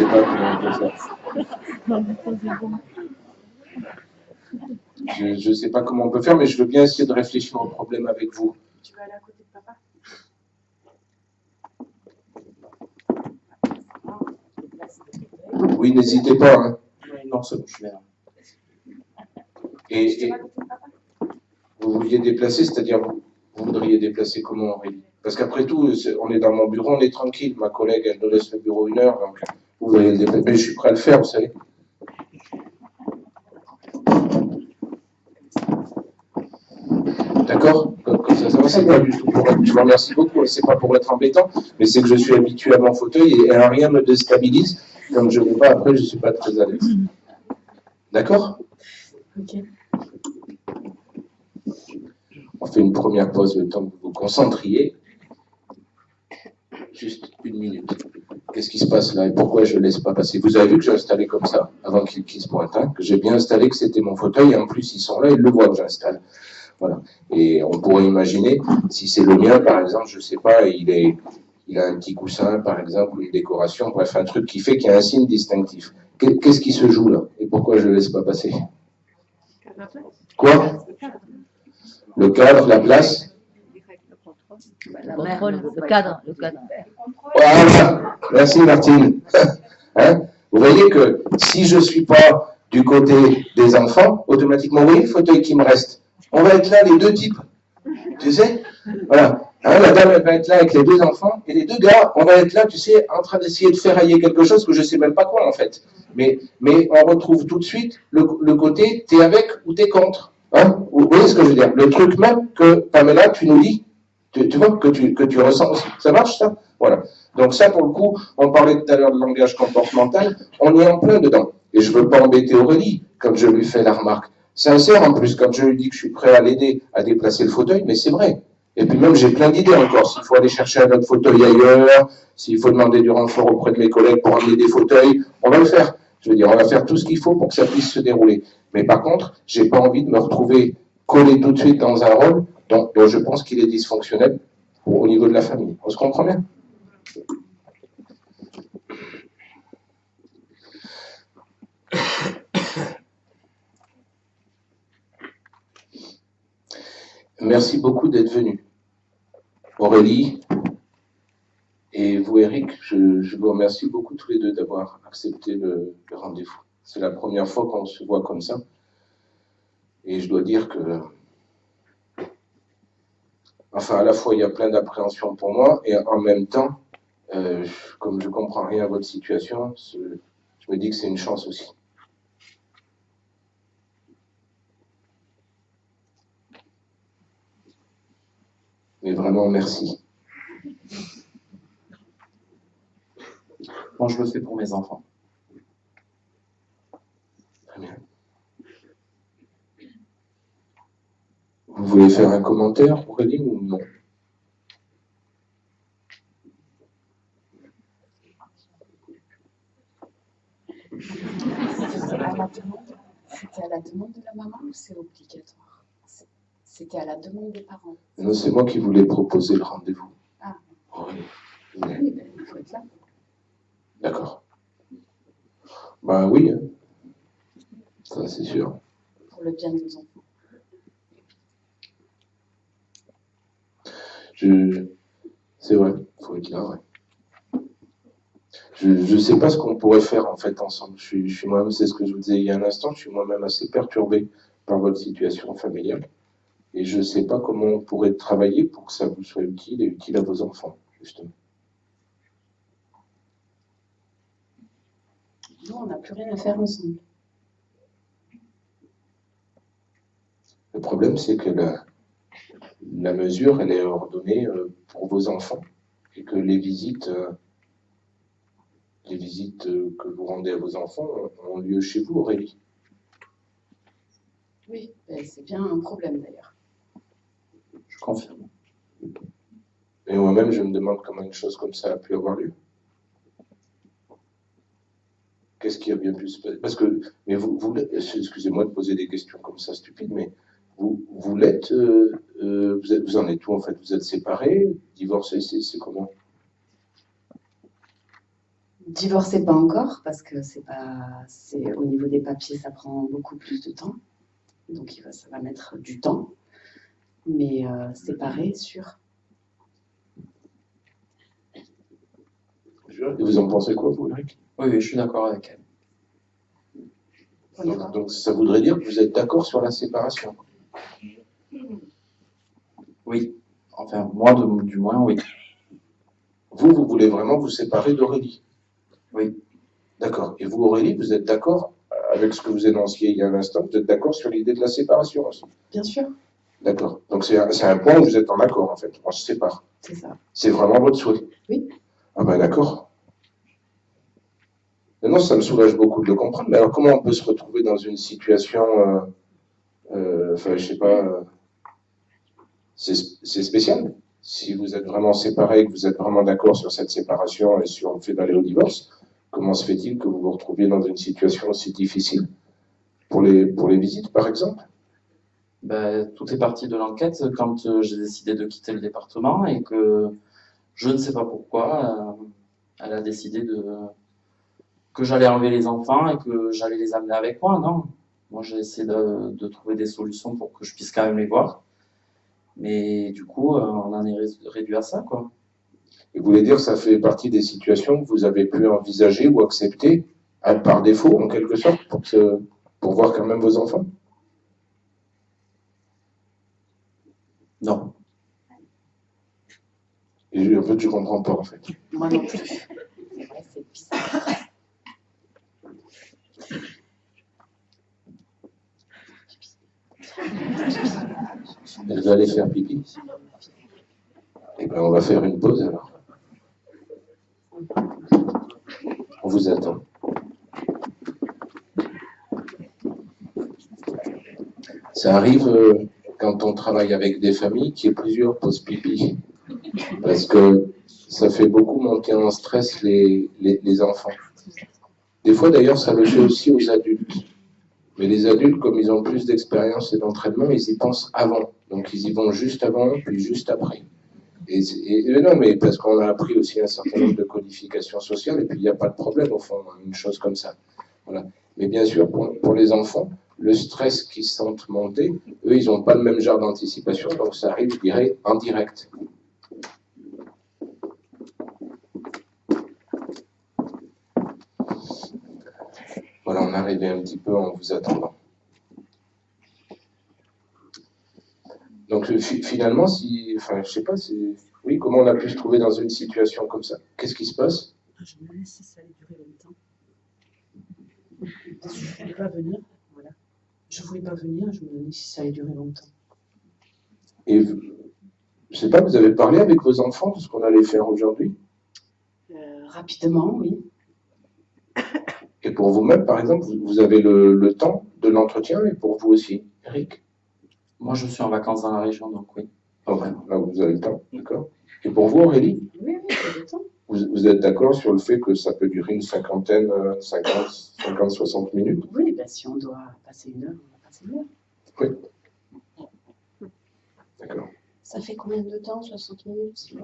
Speaker 2: pas comment on peut faire. Je sais pas comment on peut faire, mais je veux bien essayer de réfléchir au problème avec vous.
Speaker 5: Tu vas aller à côté de papa?
Speaker 2: Oui, n'hésitez pas. Hein.
Speaker 6: Non, c'est bon, je suis là.
Speaker 2: Et vous vouliez déplacer, c'est-à-dire vous voudriez déplacer comment, Aurélie? Parce qu'après tout, on est dans mon bureau, on est tranquille. Ma collègue, elle nous laisse le bureau 1 heure, donc vous voudriez le déplacer. Mais je suis prêt à le faire, vous savez. D'accord? Comme ça va, c'est pas du tout pour être... Je vous remercie beaucoup, c'est pas pour être embêtant, mais c'est que je suis habitué à mon fauteuil et rien me déstabilise. Comme je ne vais pas après, je ne suis pas très à l'aise. D'accord?
Speaker 5: Ok.
Speaker 2: On fait une première pause, le temps que vous vous concentriez. Juste 1 minute. Qu'est-ce qui se passe là et pourquoi je ne laisse pas passer? Vous avez vu que j'ai installé comme ça, avant qu'il se pointe, hein, que j'ai bien installé, que c'était mon fauteuil, et en plus ils sont là, ils le voient que j'installe. Voilà. Et on pourrait imaginer, si c'est le mien, par exemple, je ne sais pas, il a un petit coussin, par exemple, ou une décoration, bref, un truc qui fait qu'il y a un signe distinctif. Qu'est-ce qui se joue là? Et pourquoi je ne le laisse pas passer? Quoi? Le cadre, la place?
Speaker 7: Le cadre.
Speaker 2: Voilà. Merci Martine. Hein? Vous voyez que si je ne suis pas du côté des enfants, automatiquement, vous voyez le fauteuil qui me reste. On va être là les 2 types. Tu sais? Voilà. Hein, la dame, elle va être là avec les 2 enfants, et les 2 gars, on va être là, tu sais, en train d'essayer de ferrailler quelque chose que je ne sais même pas quoi, en fait. Mais on retrouve tout de suite le côté, t'es avec ou t'es contre. Hein? Vous voyez ce que je veux dire? Le truc même que, Pamela, tu nous dis, tu vois, que tu ressens aussi. Ça marche, ça? Voilà. Donc ça, pour le coup, on parlait tout à l'heure de langage comportemental, on est en plein dedans. Et je ne veux pas embêter Aurélie, comme je lui fais la remarque. Sincère, en plus, quand je lui dis que je suis prêt à l'aider à déplacer le fauteuil, mais c'est vrai. Et puis même, j'ai plein d'idées encore. S'il faut aller chercher un autre fauteuil ailleurs, s'il faut demander du renfort auprès de mes collègues pour amener des fauteuils, on va le faire. Je veux dire, on va faire tout ce qu'il faut pour que ça puisse se dérouler. Mais par contre, j'ai pas envie de me retrouver collé tout de suite dans un rôle dont je pense qu'il est dysfonctionnel au niveau de la famille. On se comprend bien? Merci beaucoup d'être venu. Aurélie et vous, Eric, je vous remercie beaucoup tous les 2 d'avoir accepté le rendez-vous. C'est la première fois qu'on se voit comme ça. Et je dois dire que, enfin, à la fois, il y a plein d'appréhension pour moi, et en même temps, comme je ne comprends rien à votre situation, je me dis que c'est une chance aussi. Mais vraiment, merci.
Speaker 6: Bon, je le fais pour mes enfants.
Speaker 2: Très bien. Vous voulez faire un commentaire, Aurélie, ou non?
Speaker 5: C'était à la demande de la maman ou c'est obligatoire? C'était à la demande des parents.
Speaker 2: Non, c'est moi qui voulais proposer le rendez-vous.
Speaker 5: Ah.
Speaker 2: Aurélie.
Speaker 5: Oui, ben, il faut être là.
Speaker 2: D'accord. Ben oui, ça c'est sûr.
Speaker 5: Pour le bien de nos enfants.
Speaker 2: C'est vrai, il faut être là, ouais. Je ne sais pas ce qu'on pourrait faire en fait ensemble. Je suis moi-même, c'est ce que je vous disais il y a un instant, je suis moi-même assez perturbé par votre situation familiale. Et je ne sais pas comment on pourrait travailler pour que ça vous soit utile et utile à vos enfants, justement.
Speaker 5: nous, on n'a plus rien à faire ensemble.
Speaker 2: Le problème, c'est que la mesure, elle est ordonnée pour vos enfants et que les visites que vous rendez à vos enfants ont lieu chez vous, Aurélie.
Speaker 5: Oui, ben, c'est bien un problème d'ailleurs.
Speaker 6: Je confirme.
Speaker 2: Et moi-même, je me demande comment une chose comme ça a pu avoir lieu. Qu'est-ce qui a bien pu se passer? Parce que, mais excusez-moi de poser des questions comme ça stupides, mais vous l'êtes, vous en êtes où en fait? Vous êtes séparés, divorcés, c'est comment?
Speaker 5: Divorcé pas encore, parce que au niveau des papiers, ça prend beaucoup plus de temps. Donc ça va mettre du temps. Mais séparé, sûr.
Speaker 2: Et vous en pensez quoi, vous, Eric?
Speaker 6: Oui, je suis d'accord avec elle.
Speaker 2: Donc ça voudrait dire que vous êtes d'accord sur la séparation?
Speaker 6: Oui. Enfin, moi, du moins, oui.
Speaker 2: Vous voulez vraiment vous séparer d'Aurélie?
Speaker 6: Oui.
Speaker 2: D'accord. Et vous, Aurélie, vous êtes d'accord avec ce que vous énonciez il y a un instant? Vous êtes d'accord sur l'idée de la séparation aussi?
Speaker 5: Bien sûr.
Speaker 2: D'accord. Donc c'est un point où vous êtes en accord, en fait. On se sépare.
Speaker 5: C'est ça.
Speaker 2: C'est vraiment votre souhait?
Speaker 5: Oui.
Speaker 2: Ah ben d'accord. Non, ça me soulage beaucoup de le comprendre. Mais alors comment on peut se retrouver dans une situation, enfin je sais pas, c'est spécial. Si vous êtes vraiment séparés, que vous êtes vraiment d'accord sur cette séparation et sur le fait d'aller au divorce, comment se fait-il que vous vous retrouviez dans une situation aussi difficile pour les visites, par exemple?
Speaker 6: Ben, tout est parti de l'enquête quand j'ai décidé de quitter le département et que je ne sais pas pourquoi, elle a décidé que j'allais enlever les enfants et que j'allais les amener avec moi. Non, moi j'ai essayé de trouver des solutions pour que je puisse quand même les voir. Mais du coup, on en est réduit à ça, quoi.
Speaker 2: Et vous voulez dire que ça fait partie des situations que vous avez pu envisager ou accepter par défaut, en quelque sorte, pour voir quand même vos enfants?
Speaker 6: Non.
Speaker 2: Et en fait, je comprends pas, en fait.
Speaker 5: Moi non plus. C'est vrai, c'est bizarre.
Speaker 2: Elle va aller faire pipi. Eh bien, on va faire une pause alors. On vous attend. Ça arrive quand on travaille avec des familles qu'il y ait plusieurs pauses pipi. Parce que ça fait beaucoup monter en stress les enfants. Des fois, d'ailleurs, ça le fait aussi aux adultes. Mais les adultes, comme ils ont plus d'expérience et d'entraînement, ils y pensent avant. Donc, ils y vont juste avant, puis juste après. Et non, mais parce qu'on a appris aussi un certain nombre de codifications sociales, et puis il n'y a pas de problème, au fond, une chose comme ça. Voilà. Mais bien sûr, pour les enfants, le stress qu'ils sentent monter, eux, ils n'ont pas le même genre d'anticipation, donc ça arrive, je dirais, en direct. Voilà, on est arrivé un petit peu en vous attendant. Donc finalement, enfin, je sais pas, oui, comment on a pu se trouver dans une situation comme ça? Qu'est-ce qui se passe?
Speaker 7: Je me laissais ça allait durer longtemps. Parce que je ne voulais pas venir, voilà. Je ne voulais pas venir, je me demandais si ça allait durer longtemps.
Speaker 2: Et je sais pas, vous avez parlé avec vos enfants de ce qu'on allait faire aujourd'hui?
Speaker 5: Rapidement, oui.
Speaker 2: Et pour vous-même, par exemple, vous avez le temps de l'entretien, et pour vous aussi, Eric?
Speaker 6: Moi, je suis en vacances dans la région, donc oui.
Speaker 2: Oh, là, vous avez le temps, d'accord. Et pour vous, Aurélie?
Speaker 5: Oui, j'ai le temps.
Speaker 2: Vous êtes d'accord sur le fait que ça peut durer une cinquantaine, 50, 60 minutes?
Speaker 5: Oui, ben, si on doit passer une heure, on va passer une heure.
Speaker 2: Oui. D'accord.
Speaker 8: Ça fait combien de temps, 60 minutes?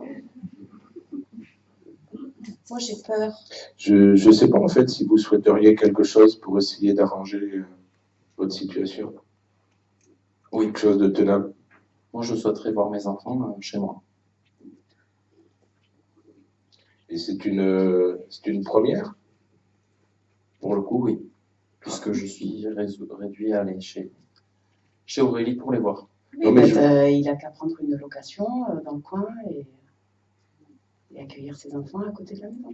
Speaker 8: Moi, j'ai peur.
Speaker 2: Je ne sais pas, en fait, si vous souhaiteriez quelque chose pour essayer d'arranger votre situation.
Speaker 6: Oui.
Speaker 2: Quelque chose de tenable.
Speaker 6: Moi, je souhaiterais voir mes enfants chez moi.
Speaker 2: Et c'est une première?
Speaker 6: Pour le coup, oui. Puisque je suis réduit à aller chez Aurélie pour les voir.
Speaker 5: Oui,
Speaker 2: Non, mais
Speaker 5: il n'a qu'à prendre une location dans le coin et accueillir ses enfants à côté de la maison.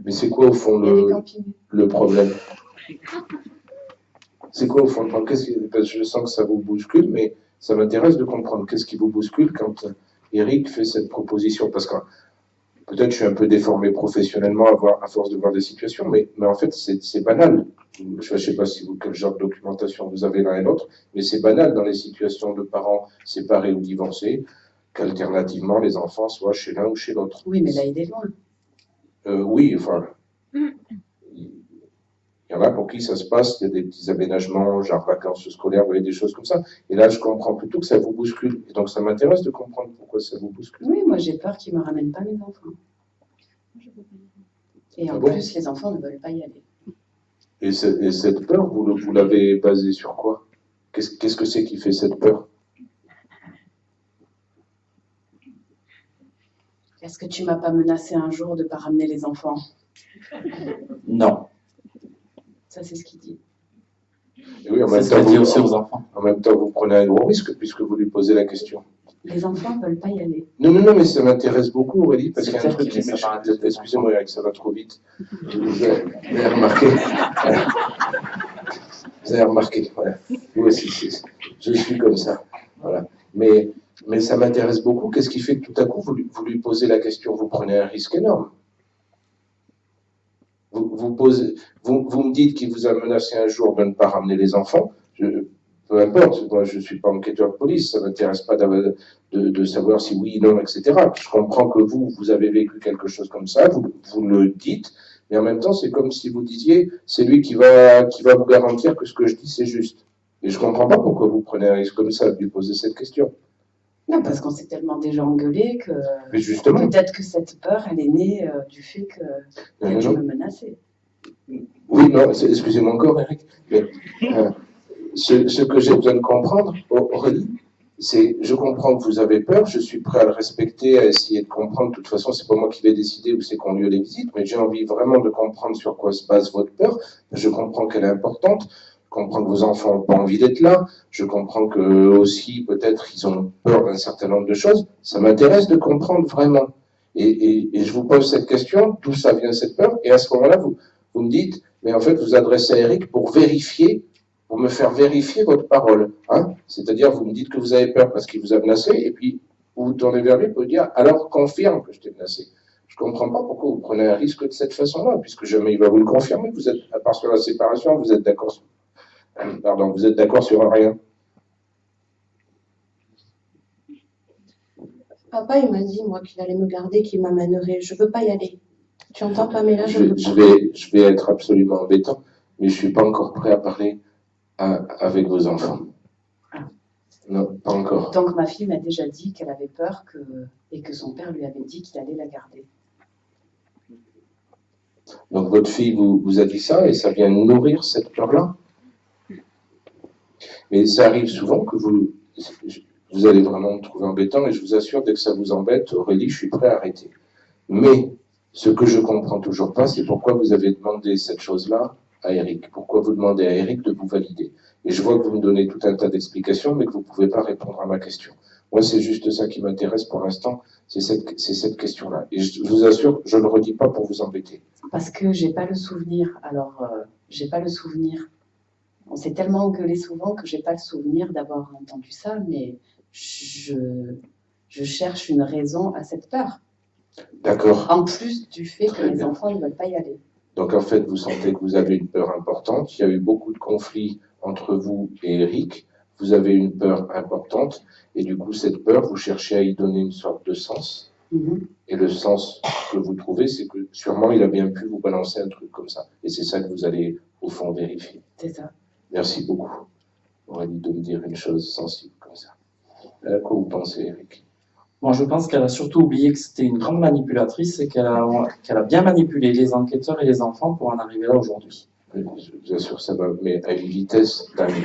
Speaker 2: Mais c'est quoi au fond
Speaker 8: Il y a des campings.
Speaker 2: le problème? C'est quoi au fond le problème? Parce que je sens que ça vous bouscule, mais ça m'intéresse de comprendre qu'est-ce qui vous bouscule quand Eric fait cette proposition. Parce que peut-être je suis un peu déformé professionnellement à force de voir des situations, mais en fait c'est banal. Je ne sais pas quel genre de documentation vous avez l'un et l'autre, mais c'est banal dans les situations de parents séparés ou divorcés, qu'alternativement les enfants soient chez l'un ou chez l'autre.
Speaker 5: Oui, mais là, il est loin.
Speaker 2: Oui, enfin, il y en a pour qui ça se passe, il y a des petits aménagements, genre vacances scolaires, vous voyez, des choses comme ça. Et là, je comprends plutôt que ça vous bouscule. Et donc, ça m'intéresse de comprendre pourquoi ça vous bouscule.
Speaker 5: Oui, moi, j'ai peur qu'il ne me ramène pas mes enfants. Et en
Speaker 2: Ah bon?
Speaker 5: plus, les enfants ne veulent pas y aller.
Speaker 2: Et cette peur, vous l'avez basée sur quoi? Qu'est-ce que c'est qui fait cette peur?
Speaker 5: Est-ce que tu m'as pas menacé un jour de ne pas ramener les enfants?
Speaker 6: Non.
Speaker 5: Ça, c'est ce qu'il dit.
Speaker 2: Et oui,
Speaker 6: C'est ce qu'elle dit aussi aux enfants.
Speaker 2: en même temps, vous prenez un gros risque puisque vous lui posez la question.
Speaker 5: Les enfants ne veulent pas y aller.
Speaker 2: Non, mais ça m'intéresse beaucoup, Aurélie, parce
Speaker 6: C'est
Speaker 2: qu'il y a un
Speaker 6: clair
Speaker 2: truc
Speaker 6: qu'il
Speaker 2: qui
Speaker 6: met ça par la
Speaker 2: m'échappe.
Speaker 6: tête.
Speaker 2: Excusez-moi, Eric, ça va trop vite. Vous avez remarqué. Voilà. Vous avez remarqué, voilà. Moi aussi, je suis comme ça. Voilà. Mais ça m'intéresse beaucoup. Qu'est-ce qui fait que tout à coup, vous lui posez la question? Vous prenez un risque énorme. Vous me dites qu'il vous a menacé un jour de ne pas ramener les enfants. Peu importe, moi je ne suis pas enquêteur de police, ça ne m'intéresse pas de savoir si oui, non, etc. Je comprends que vous avez vécu quelque chose comme ça, vous le dites, mais en même temps, c'est comme si vous disiez, c'est lui qui va vous garantir que ce que je dis, c'est juste. Et je ne comprends pas pourquoi vous prenez un risque comme ça de lui poser cette question.
Speaker 5: Non, parce qu'on s'est tellement déjà engueulé que
Speaker 2: Mais justement.
Speaker 5: peut-être que cette peur, elle est née du fait que tu me menaçais.
Speaker 2: Oui, non, excusez-moi encore, Eric, mais ce que j'ai besoin de comprendre, Aurélie, c'est, je comprends que vous avez peur, je suis prêt à le respecter, à essayer de comprendre. De toute façon, c'est pas moi qui vais décider où c'est qu'on lieu les visites, mais j'ai envie vraiment de comprendre sur quoi se base votre peur. Je comprends qu'elle est importante. Je comprends que vos enfants n'ont pas envie d'être là. Je comprends que aussi, peut-être, ils ont peur d'un certain nombre de choses. Ça m'intéresse de comprendre vraiment. Et je vous pose cette question, d'où ça vient cette peur? Et à ce moment-là, vous me dites, mais en fait, vous adressez à Eric pour vérifier, pour me faire vérifier votre parole. Hein? C'est-à-dire, vous me dites que vous avez peur parce qu'il vous a menacé, et puis vous vous tournez vers lui pour lui dire, alors confirme que je t'ai menacé. Je ne comprends pas pourquoi vous prenez un risque de cette façon-là, puisque jamais il va vous le confirmer. Vous êtes, à part sur la séparation, vous êtes d'accord sur... Pardon, vous êtes d'accord sur rien.
Speaker 8: Papa, il m'a dit, moi, qu'il allait me garder, qu'il m'amènerait. Je ne veux pas y aller. Tu entends, Pamela?
Speaker 2: Je vais être absolument embêtant, mais je ne suis pas encore prêt à parler avec vos enfants. Non, pas encore.
Speaker 5: Donc ma fille m'a déjà dit qu'elle avait peur et que son père lui avait dit qu'il allait la garder.
Speaker 2: Donc votre fille vous a dit ça et ça vient nourrir cette peur-là? Mais ça arrive souvent que vous allez vraiment me trouver embêtant et je vous assure, dès que ça vous embête, Aurélie, je suis prêt à arrêter. Mais ce que je comprends toujours pas, c'est pourquoi vous avez demandé cette chose-là à Eric. Pourquoi vous demandez à Eric de vous valider? Et je vois que vous me donnez tout un tas d'explications, mais que vous ne pouvez pas répondre à ma question. Moi, c'est juste ça qui m'intéresse pour l'instant, c'est cette question-là. Et je vous assure, je ne le redis pas pour vous embêter.
Speaker 5: Parce que j'ai pas le souvenir. Alors, j'ai pas le souvenir. On s'est tellement engueulé souvent que j'ai pas le souvenir d'avoir entendu ça, mais je cherche une raison à cette peur.
Speaker 2: D'accord.
Speaker 5: En plus du fait
Speaker 2: Très
Speaker 5: que les
Speaker 2: bien.
Speaker 5: enfants ne veulent pas y aller.
Speaker 2: Donc en fait, vous sentez que vous avez une peur importante. Il y a eu beaucoup de conflits entre vous et Eric. Vous avez une peur importante. Et du coup, cette peur, vous cherchez à y donner une sorte de sens. Et le sens que vous trouvez, c'est que sûrement, il a bien pu vous balancer un truc comme ça. Et c'est ça que vous allez, au fond, vérifier.
Speaker 5: C'est ça.
Speaker 2: Merci beaucoup, Aurélie, de me dire une chose sensible comme ça. À quoi vous pensez, Eric?
Speaker 6: Moi, je pense qu'elle a surtout oublié que c'était une grande manipulatrice et qu'elle a bien manipulé les enquêteurs et les enfants pour en arriver là aujourd'hui.
Speaker 2: Je vous assure, ça va, mais à une vitesse dingue.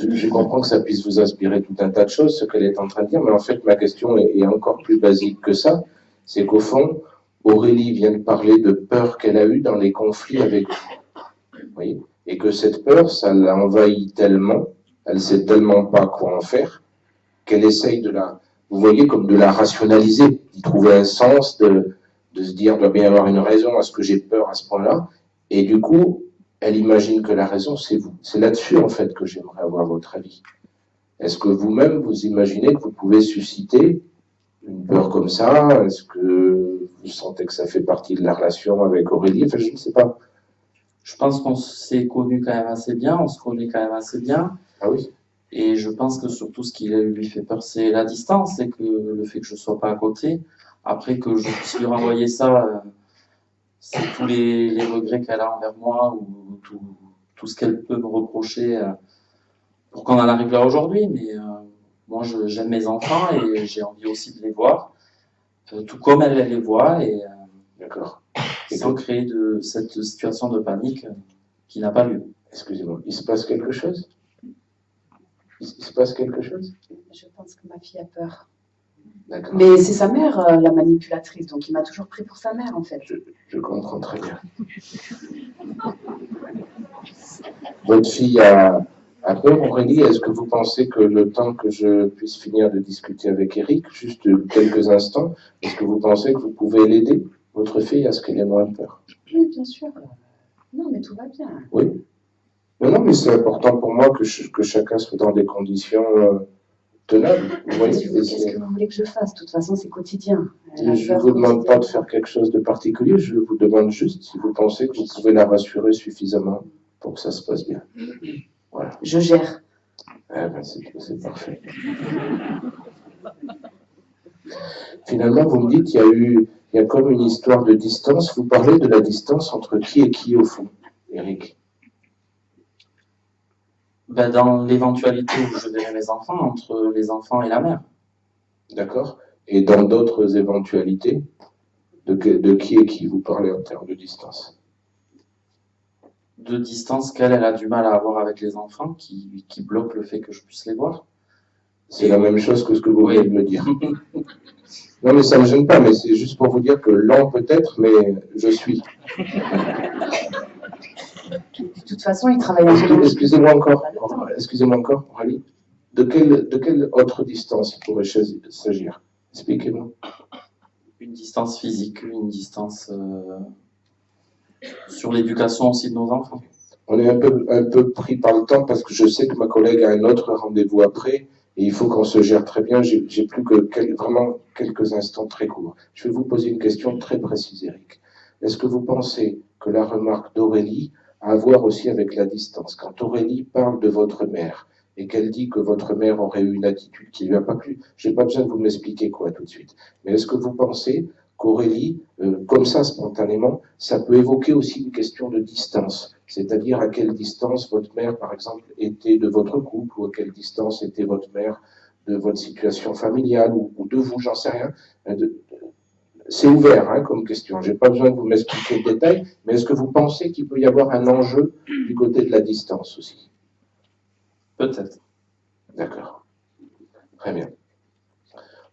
Speaker 2: Je comprends que ça puisse vous inspirer tout un tas de choses, ce qu'elle est en train de dire, mais en fait, ma question est encore plus basique que ça. C'est qu'au fond, Aurélie vient de parler de peur qu'elle a eue dans les conflits avec vous. Vous voyez? Et que cette peur, ça l'a envahie tellement, elle ne sait tellement pas quoi en faire, qu'elle essaye de vous voyez, comme de la rationaliser, d'y trouver un sens, de se dire, il doit bien y avoir une raison à ce que j'ai peur à ce point-là. Et du coup, elle imagine que la raison, c'est vous. C'est là-dessus, en fait, que j'aimerais avoir votre avis. Est-ce que vous-même, vous imaginez que vous pouvez susciter une peur comme ça? Est-ce que vous sentez que ça fait partie de la relation avec Aurélie? Enfin, je ne sais pas.
Speaker 6: Je pense qu'on s'est connus quand même assez bien, on se connaît quand même assez bien.
Speaker 2: Ah oui?
Speaker 6: Et je pense que surtout ce qui lui fait peur, c'est la distance, c'est que le fait que je sois pas à côté. Après que je puisse lui renvoyer ça, c'est tous les regrets qu'elle a envers moi ou tout ce qu'elle peut me reprocher pour qu'on en arrive là aujourd'hui. Mais moi, j'aime mes enfants et j'ai envie aussi de les voir, tout comme elle les voit, et
Speaker 2: D'accord.
Speaker 6: sans créer cette situation de panique qui n'a pas lieu.
Speaker 2: Excusez-moi, il se passe quelque chose? Il se passe quelque chose?
Speaker 5: Je pense que ma fille a peur.
Speaker 2: D'accord.
Speaker 5: Mais c'est sa mère, la manipulatrice, donc il m'a toujours pris pour sa mère, en fait.
Speaker 2: Je comprends très bien. Votre fille a peur, Aurélie. Est-ce que vous pensez que le temps que je puisse finir de discuter avec Eric, juste quelques instants, est-ce que vous pensez que vous pouvez l'aider, votre fille, à ce qu'elle ait moins peur?
Speaker 5: Oui, bien sûr. Non, mais tout va bien.
Speaker 2: Oui. Non, mais c'est important pour moi que chacun soit dans des conditions tenables. Vous voyez,
Speaker 5: Qu'est-ce que vous voulez que je fasse? De toute façon, c'est quotidien.
Speaker 2: je ne vous demande pas de faire quelque chose de particulier, je vous demande juste si vous pensez que vous pouvez la rassurer suffisamment pour que ça se passe bien. Voilà.
Speaker 5: Je gère.
Speaker 2: Eh ben, c'est parfait. Finalement, vous me dites, il y a comme une histoire de distance. Vous parlez de la distance entre qui et qui, au fond, Eric?
Speaker 6: Ben, dans l'éventualité où je verrai mes enfants, entre les enfants et la mère.
Speaker 2: D'accord? Et dans d'autres éventualités, de qui et qui vous parlez en termes de distance?
Speaker 6: De distance qu'elle a du mal à avoir avec les enfants, qui bloque le fait que je puisse les voir.
Speaker 2: C'est la même chose que ce que vous venez de me dire. Non, mais ça ne me gêne pas, mais c'est juste pour vous dire que lent peut-être, mais je suis.
Speaker 5: De toute façon, il travaille en
Speaker 2: Excusez-moi encore, Aurélie. De quelle autre distance il pourrait s'agir? Expliquez-moi.
Speaker 6: Une distance physique, une distance sur l'éducation aussi de nos enfants.
Speaker 2: On est un peu pris par le temps parce que je sais que ma collègue a un autre rendez-vous après et il faut qu'on se gère très bien. J'ai plus que vraiment quelques instants très courts. Je vais vous poser une question très précise, Eric. Est-ce que vous pensez que la remarque d'Aurélie a à voir aussi avec la distance? Quand Aurélie parle de votre mère et qu'elle dit que votre mère aurait eu une attitude qui lui a pas plu, j'ai pas besoin de vous m'expliquer quoi tout de suite. Mais est-ce que vous pensez qu'Aurélie, comme ça spontanément, ça peut évoquer aussi une question de distance, c'est-à-dire à quelle distance votre mère, par exemple, était de votre couple, ou à quelle distance était votre mère de votre situation familiale, ou de vous, j'en sais rien. C'est ouvert hein, comme question, j'ai pas besoin de vous m'expliquer le détail, mais est-ce que vous pensez qu'il peut y avoir un enjeu du côté de la distance aussi?
Speaker 6: Peut-être.
Speaker 2: D'accord. Très bien.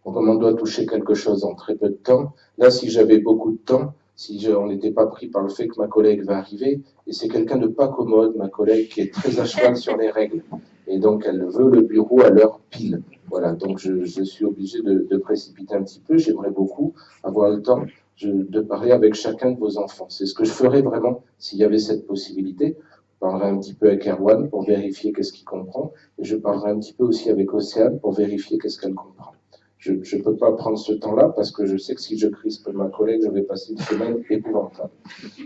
Speaker 2: Donc, comme on doit toucher quelque chose en très peu de temps, là, si j'avais beaucoup de temps, si on n'était pas pris par le fait que ma collègue va arriver, et c'est quelqu'un de pas commode, ma collègue, qui est très à cheval sur les règles. Et donc, elle veut le bureau à l'heure pile. Voilà, donc je suis obligé de précipiter un petit peu. J'aimerais beaucoup avoir le temps de parler avec chacun de vos enfants. C'est ce que je ferais vraiment s'il y avait cette possibilité. Je parlerai un petit peu avec Erwan pour vérifier qu'est-ce qu'il comprend, et je parlerai un petit peu aussi avec Océane pour vérifier qu'est-ce qu'elle comprend. Je ne peux pas prendre ce temps-là parce que je sais que si je crispe ma collègue, je vais passer une semaine épouvantable.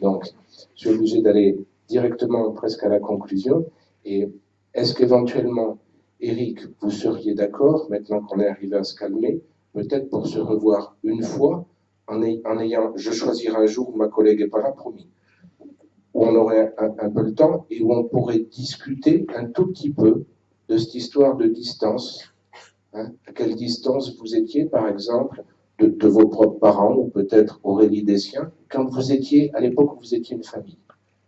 Speaker 2: Donc, je suis obligé d'aller directement presque à la conclusion. Et est-ce qu'éventuellement, Eric, vous seriez d'accord, maintenant qu'on est arrivé à se calmer, peut-être pour se revoir une fois, je choisirai un jour où ma collègue n'est pas là, promis, où on aurait un peu le temps et où on pourrait discuter un tout petit peu de cette histoire de distance. Hein, à quelle distance vous étiez, par exemple, de vos propres parents, ou peut-être Aurélie des siens, quand vous étiez, à l'époque où vous étiez une famille?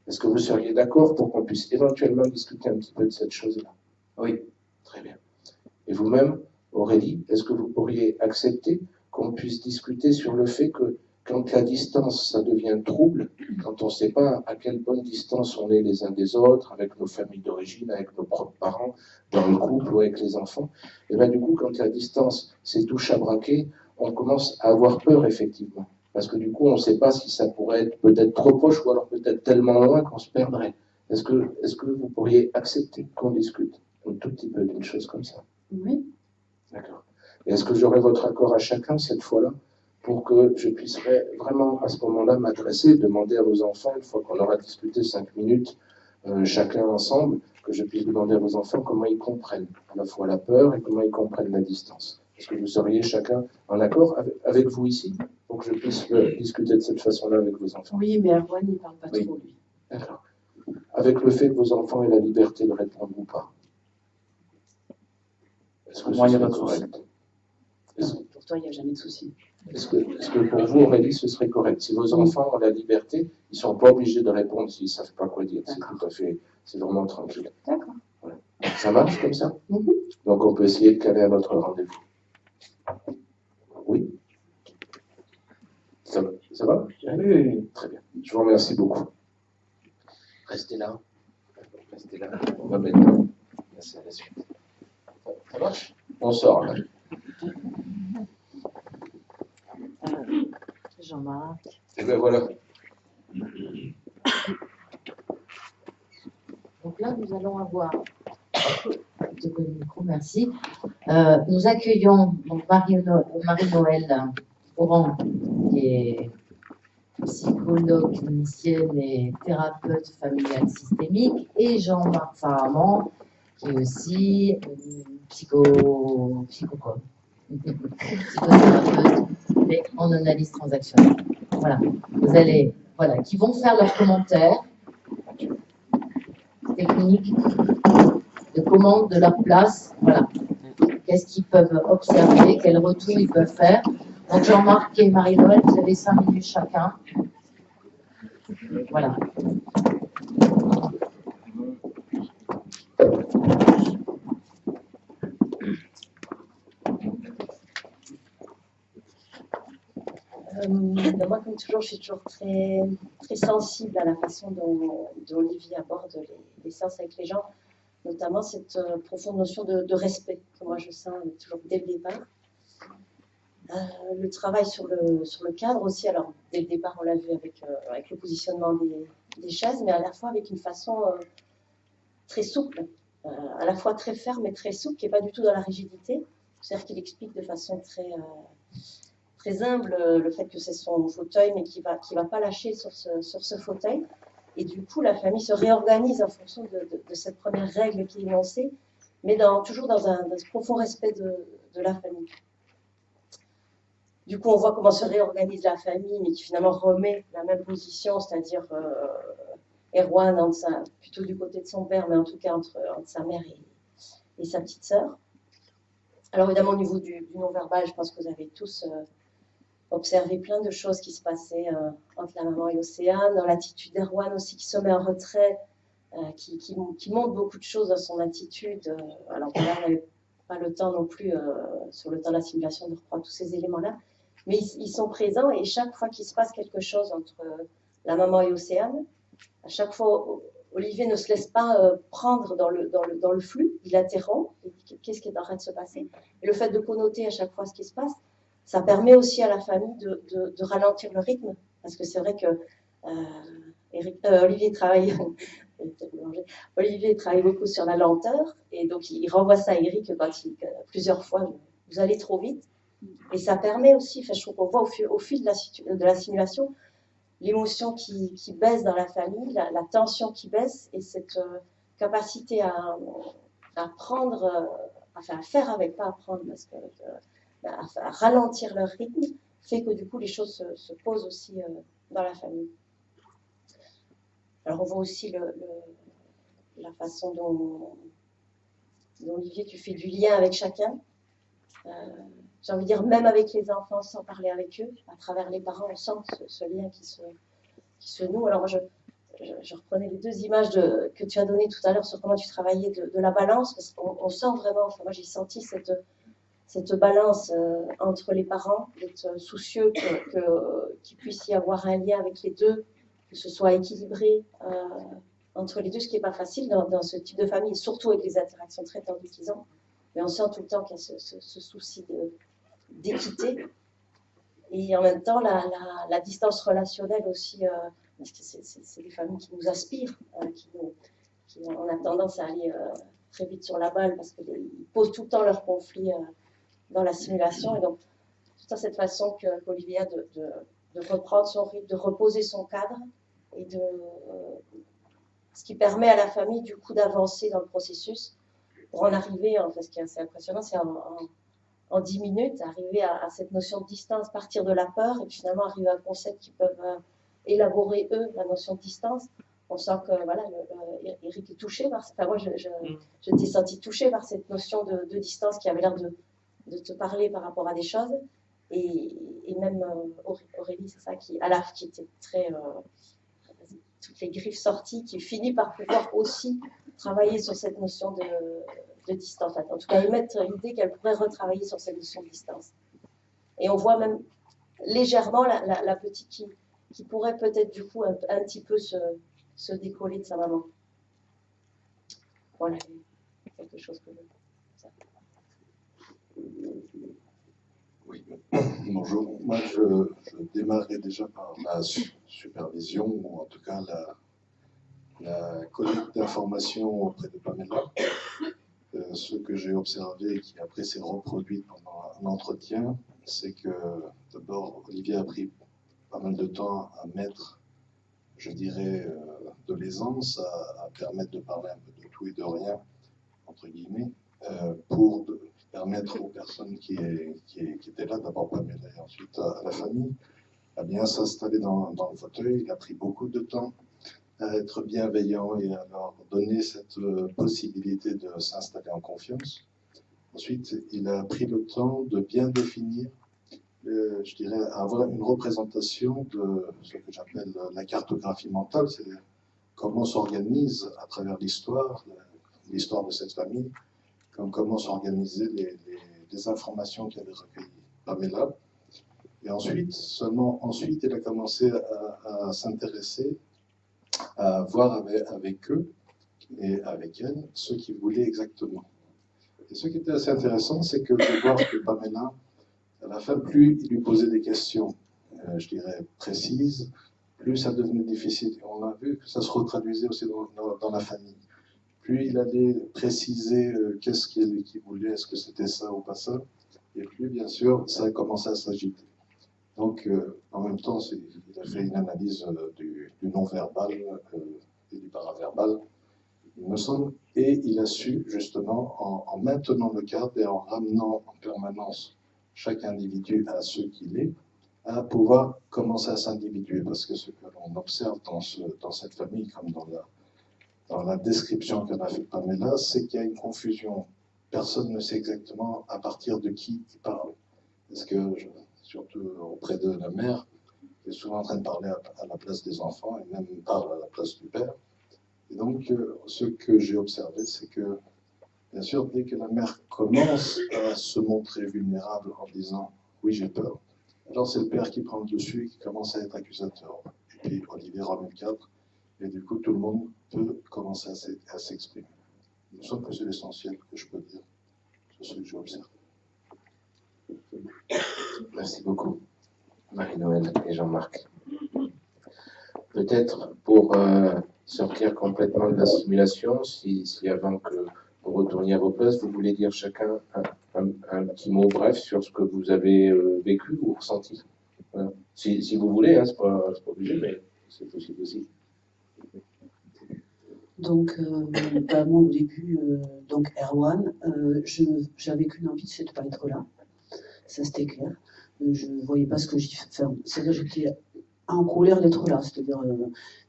Speaker 2: Est-ce que vous seriez d'accord pour qu'on puisse éventuellement discuter un petit peu de cette chose-là?
Speaker 6: Oui.
Speaker 2: Très bien. Et vous-même, Aurélie, est-ce que vous pourriez accepter qu'on puisse discuter sur le fait que quand la distance, ça devient trouble, quand on ne sait pas à quelle bonne distance on est les uns des autres, avec nos familles d'origine, avec nos propres parents, dans le couple ou avec les enfants, et bien du coup, quand la distance, c'est tout chabraqué, on commence à avoir peur, effectivement. Parce que du coup, on ne sait pas si ça pourrait être peut-être trop proche ou alors peut-être tellement loin qu'on se perdrait. Est-ce que vous pourriez accepter qu'on discute un tout petit peu d'une chose comme ça?
Speaker 5: Oui.
Speaker 2: D'accord. Et est-ce que j'aurai votre accord à chacun cette fois-là pour que je puisse vraiment à ce moment-là m'adresser, demander à vos enfants, une fois qu'on aura discuté 5 minutes chacun ensemble, que je puisse demander à vos enfants comment ils comprennent à la fois la peur et comment ils comprennent la distance. Est-ce que vous seriez chacun en accord avec vous ici pour que je puisse discuter de cette façon-là avec vos enfants?
Speaker 5: Oui, mais Erwan, il ne parle pas
Speaker 2: Oui.
Speaker 5: trop, lui.
Speaker 2: D'accord. Avec le fait que vos enfants aient la liberté de répondre ou pas. Est-ce que
Speaker 6: Moi, il
Speaker 2: ce
Speaker 6: n'y a
Speaker 2: serait
Speaker 6: pas de souci.
Speaker 2: correct? Est-ce
Speaker 5: Pour toi, il n'y a jamais de souci.
Speaker 2: que pour vous, Aurélie, ce serait correct? Si vos enfants ont la liberté, ils ne sont pas obligés de répondre s'ils ne savent pas quoi dire. C'est tout à fait, c'est vraiment tranquille.
Speaker 5: D'accord.
Speaker 2: Voilà. Ça marche comme ça?
Speaker 5: Mhm.
Speaker 2: Donc on peut essayer de caler un autre rendez-vous. Oui? Ça va?
Speaker 6: Oui.
Speaker 2: Très bien. Je vous remercie beaucoup. Restez là. Restez là. On va maintenant passer à la suite. Ça marche? On sort là.
Speaker 3: Jean-Marc.
Speaker 2: Et bien voilà.
Speaker 3: Donc là, nous allons avoir, de micro, merci. Nous accueillons donc Marie-Noël Oran, qui est psychologue clinicienne et thérapeute familiale systémique, et Jean-Marc Faraman, qui est aussi psychothérapeute, mais en analyse transactionnelle. Voilà. Vous allez, voilà, qui vont faire leurs commentaires techniques de comment, de leur place, voilà. Qu'est-ce qu'ils peuvent observer, quel retour ils peuvent faire. Donc Jean-Marc et Marie-Noël, vous avez 5 minutes chacun. Voilà.
Speaker 8: Moi, comme toujours, je suis toujours très, très sensible à la façon dont Olivier aborde les séances avec les gens, notamment cette profonde notion de respect que moi je sens toujours dès le départ. Le travail sur le cadre aussi, alors dès le départ on l'a vu avec le positionnement des chaises, mais à la fois avec une façon très souple, à la fois très ferme et très souple, qui n'est pas du tout dans la rigidité. C'est-à-dire qu'il explique de façon très humble le fait que c'est son fauteuil, mais qui va pas lâcher sur ce fauteuil. Et du coup, la famille se réorganise en fonction de cette première règle qui est énoncée, mais toujours dans un profond respect de la famille. Du coup, on voit comment se réorganise la famille, mais qui finalement remet la même position, c'est-à-dire Erwan plutôt du côté de son père, mais en tout cas entre sa mère et sa petite sœur. Alors évidemment, au niveau du non-verbal, je pense que vous avez tous observé plein de choses qui se passaient entre la maman et Océane, dans l'attitude d'Erwan aussi qui se met en retrait, qui montre beaucoup de choses dans son attitude. Alors là, on n'avait pas le temps non plus, sur le temps de la simulation, de reprendre tous ces éléments-là. Mais ils sont présents et chaque fois qu'il se passe quelque chose entre la maman et Océane, à chaque fois, Olivier ne se laisse pas prendre dans le flux, il interrompt, qu'est-ce qui est en train de se passer. Et le fait de connoter à chaque fois ce qui se passe, ça permet aussi à la famille de ralentir le rythme, parce que c'est vrai que Olivier travaille beaucoup sur la lenteur, et donc il renvoie ça à Eric plusieurs fois, vous allez trop vite. Et ça permet aussi, je trouve qu'on voit au fil de la simulation, l'émotion qui baisse dans la famille, la tension qui baisse, et cette capacité à prendre, à faire avec, pas à prendre, parce que, à ralentir leur rythme, fait que du coup les choses se posent aussi dans la famille. Alors on voit aussi la façon dont Olivier, tu fais du lien avec chacun. J'ai envie de dire, même avec les enfants, sans parler avec eux, à travers les parents, on sent ce lien qui se noue. Alors, je reprenais les 2 images que tu as données tout à l'heure sur comment tu travaillais de la balance, parce qu'on sent vraiment, enfin, moi j'ai senti cette balance entre les parents, d'être soucieux qu'il puisse y avoir un lien avec les deux, que ce soit équilibré entre les deux, ce qui n'est pas facile dans ce type de famille, surtout avec les interactions très tendues qu'ils ont. Mais on sent tout le temps qu'il y a ce souci d'équité. Et en même temps, la distance relationnelle aussi, parce que c'est des familles qui nous aspirent, on a tendance à aller très vite sur la balle parce qu'ils posent tout le temps leurs conflits dans la simulation. Et donc, toute cette façon qu'Olivier a de reprendre son rythme, de reposer son cadre, et ce qui permet à la famille, du coup, d'avancer dans le processus pour en arriver, ce qui est assez impressionnant, c'est en 10 minutes, arriver à cette notion de distance, partir de la peur, et finalement arriver à un concept qu'ils peuvent élaborer, eux, la notion de distance. On sent que, voilà, Eric est touché par ça. Enfin, moi, je t'ai senti touché par cette notion de distance qui avait l'air de te parler par rapport à des choses. Et même Aurélie, c'est ça, qui était très... toutes les griffes sorties, qui finit par pouvoir aussi travailler sur cette notion de distance. En tout cas, émettre l'idée qu'elle pourrait retravailler sur cette notion de distance. Et on voit même légèrement la petite qui pourrait peut-être du coup un petit peu se décoller de sa maman. Voilà, quelque chose que ça.
Speaker 9: Oui, bonjour. Moi, je démarrais déjà par la supervision, ou en tout cas la collecte d'informations auprès de Pamela. Ce que j'ai observé et qui après s'est reproduit pendant un entretien, c'est que d'abord, Olivier a pris pas mal de temps à mettre, je dirais, de l'aisance, à permettre de parler un peu de tout et de rien, entre guillemets, pour permettre aux personnes qui étaient là, d'abord Pamela et ensuite à la famille, à bien s'installer dans le fauteuil. Il a pris beaucoup de temps à être bienveillant et à leur donner cette possibilité de s'installer en confiance. Ensuite, il a pris le temps de bien définir, je dirais, avoir une représentation de ce que j'appelle la cartographie mentale, c'est-à-dire comment s'organise à travers l'histoire de cette famille, comment s'organiser les informations qu'elle avait recueillies Pamela. Et ensuite, seulement ensuite, il a commencé à s'intéresser, à voir avec eux et avec elle ce qu'ils voulaient exactement. Et ce qui était assez intéressant, c'est que de voir que Pamela, à la fin, plus il lui posait des questions, je dirais, précises, plus ça devenait difficile. Et on a vu que ça se retraduisait aussi dans la famille. Plus il allait préciser qu'est-ce qu'il voulait, est-ce que c'était ça ou pas ça, et plus, bien sûr, ça a commencé à s'agiter. Donc, en même temps, il a fait une analyse du non-verbal et du paraverbal, il me semble, et il a su, justement, en maintenant le cadre et en ramenant en permanence chaque individu à ce qu'il est, à pouvoir commencer à s'individuer. Parce que ce que l'on observe dans cette famille, comme dans la description qu'en a fait Pamela, c'est qu'il y a une confusion. Personne ne sait exactement à partir de qui il parle. Parce que, surtout auprès de la mère, qui est souvent en train de parler à la place des enfants, et même parle à la place du père. Et donc, ce que j'ai observé, c'est que, bien sûr, dès que la mère commence à se montrer vulnérable en disant « oui, j'ai peur », alors c'est le père qui prend le dessus et qui commence à être accusateur. Et puis, Olivier remet le cadre, et du coup, tout le monde peut commencer à s'exprimer. Il me semble que c'est l'essentiel que je peux dire sur ce que j'observe.
Speaker 2: Merci beaucoup, Marie-Noël et Jean-Marc. Peut-être pour sortir complètement de la simulation, si avant que vous retourniez à vos places, vous voulez dire chacun un petit mot bref sur ce que vous avez vécu ou ressenti. Voilà. Si vous voulez, hein, c'est pas obligé, mais c'est possible aussi.
Speaker 7: Donc, moi au début, donc Erwan, j'avais qu'une envie, c'est de ne pas être là. Ça c'était clair. Je ne voyais pas ce que j'y faisais. Enfin, c'est-à-dire j'étais en colère d'être là. C'est-à-dire,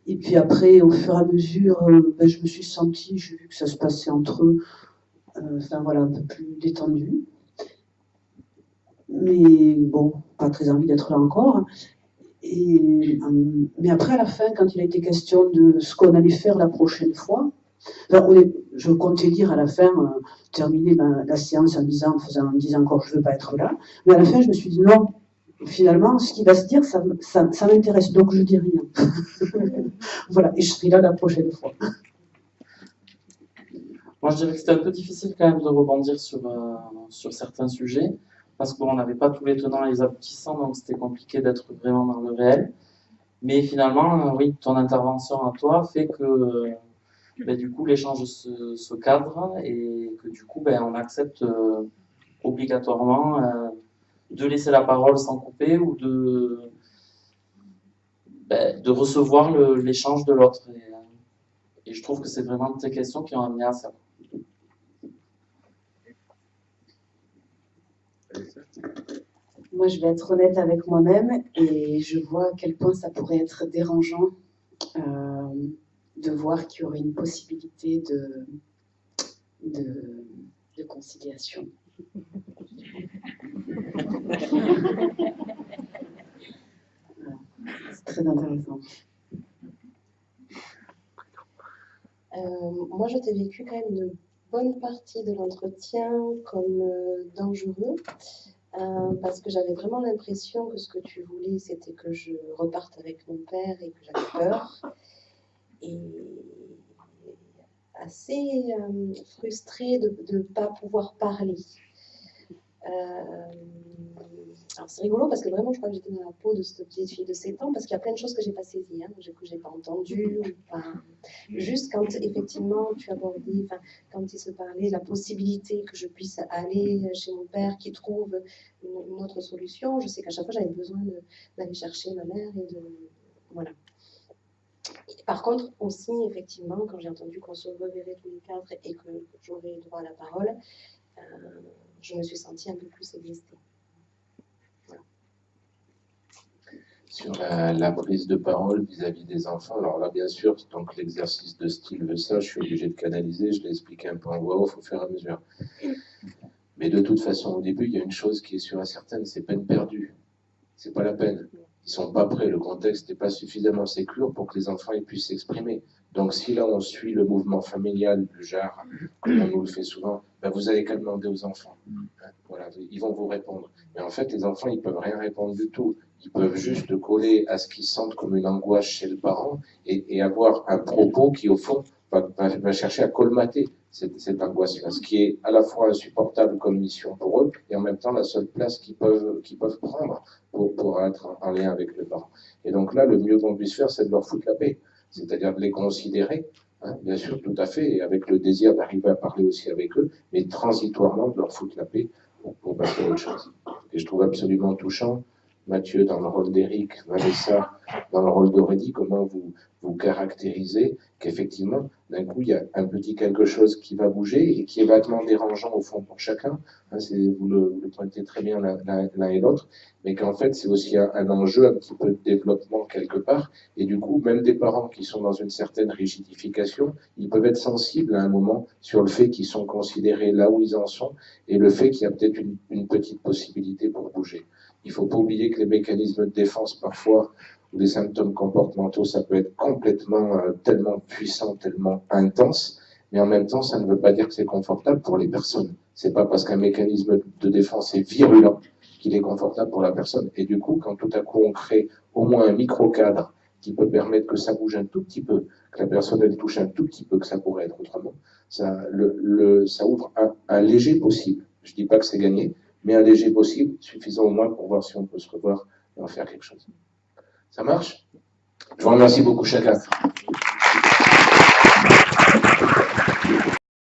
Speaker 7: et puis après, au fur et à mesure, je me suis sentie, j'ai vu que ça se passait entre eux, enfin voilà, un peu plus détendu. Mais bon, pas très envie d'être là encore. Mais après, à la fin, quand il a été question de ce qu'on allait faire la prochaine fois, Alors, je comptais dire à la fin, terminer la séance en disant encore je ne veux pas être là, mais à la fin je me suis dit non, finalement ce qui va se dire ça m'intéresse, donc je dis rien. Voilà, et je serai là la prochaine fois.
Speaker 6: Moi je dirais que c'était un peu difficile quand même de rebondir sur certains sujets, parce qu'on n'avait pas tous les tenants et les aboutissants, donc c'était compliqué d'être vraiment dans le réel. Mais finalement, oui, ton intervention à toi fait que du coup l'échange se cadre et que du coup on accepte obligatoirement de laisser la parole sans couper ou de recevoir l'échange de l'autre. Et je trouve que c'est vraiment tes questions qui ont amené à ça.
Speaker 5: Moi, je vais être honnête avec moi-même et je vois à quel point ça pourrait être dérangeant de voir qu'il y aurait une possibilité de conciliation. C'est très intéressant.
Speaker 10: Moi, je t'ai vécu quand même une bonne partie de l'entretien comme dangereux. Parce que j'avais vraiment l'impression que ce que tu voulais, c'était que je reparte avec mon père et que j'avais peur. Et assez frustrée de ne pas pouvoir parler. Alors c'est rigolo parce que vraiment je crois que j'étais dans la peau de cette petite fille de 7 ans parce qu'il y a plein de choses que j'ai pas saisies, que j'ai pas entendues. Juste quand effectivement tu abordais, quand il se parlait, la possibilité que je puisse aller chez mon père qui trouve une autre solution, je sais qu'à chaque fois j'avais besoin d'aller chercher ma mère et de... Voilà. Et par contre, aussi, effectivement, quand j'ai entendu qu'on se reverrait tous les 4 et que j'aurais droit à la parole, je me suis sentie un peu plus existée. Voilà.
Speaker 2: Sur la prise de parole vis-à-vis des enfants, alors là, bien sûr, tant que l'exercice de style veut ça, je suis obligé de canaliser, je l'ai expliqué un peu en voix off au fur et à mesure. Mais de toute façon, au début, il y a une chose qui est sûre et certaine, c'est peine perdue. C'est pas la peine. Ils sont pas prêts, le contexte n'est pas suffisamment sécure pour que les enfants puissent s'exprimer. Donc si là on suit le mouvement familial du genre, comme on nous le fait souvent, vous avez qu'à demander aux enfants. Voilà, ils vont vous répondre. Mais en fait, les enfants, ils peuvent rien répondre du tout. Ils peuvent juste coller à ce qu'ils sentent comme une angoisse chez le parent et avoir un propos qui, au fond, va chercher à colmater cette angoisse-là, ce qui est à la fois insupportable comme mission pour eux et en même temps la seule place qu'ils peuvent prendre pour être en lien avec le parent. Et donc là, le mieux qu'on puisse faire, c'est de leur foutre la paix, c'est-à-dire de les considérer, bien sûr, tout à fait, et avec le désir d'arriver à parler aussi avec eux, mais transitoirement de leur foutre la paix pour passer à autre chose. Et je trouve absolument touchant, Mathieu dans le rôle d'Éric, Vanessa dans le rôle d'Aurélie, comment vous caractérisez qu'effectivement, d'un coup, il y a un petit quelque chose qui va bouger et qui est vaguement dérangeant au fond pour chacun. Vous le pointez très bien l'un et l'autre, mais qu'en fait, c'est aussi un enjeu un petit peu de développement quelque part. Et du coup, même des parents qui sont dans une certaine rigidification, ils peuvent être sensibles à un moment sur le fait qu'ils sont considérés là où ils en sont et le fait qu'il y a peut-être une petite possibilité pour bouger. Il ne faut pas oublier que les mécanismes de défense, parfois, ou les symptômes comportementaux, ça peut être complètement tellement puissant, tellement intense, mais en même temps, ça ne veut pas dire que c'est confortable pour les personnes. C'est pas parce qu'un mécanisme de défense est virulent qu'il est confortable pour la personne. Et du coup, quand tout à coup on crée au moins un micro-cadre qui peut permettre que ça bouge un tout petit peu, que la personne elle touche un tout petit peu, que ça pourrait être autrement, ça ouvre un léger possible. Je dis pas que c'est gagné, mais un léger possible, suffisant au moins pour voir si on peut se revoir et en faire quelque chose. Ça marche? Je vous remercie beaucoup chacun.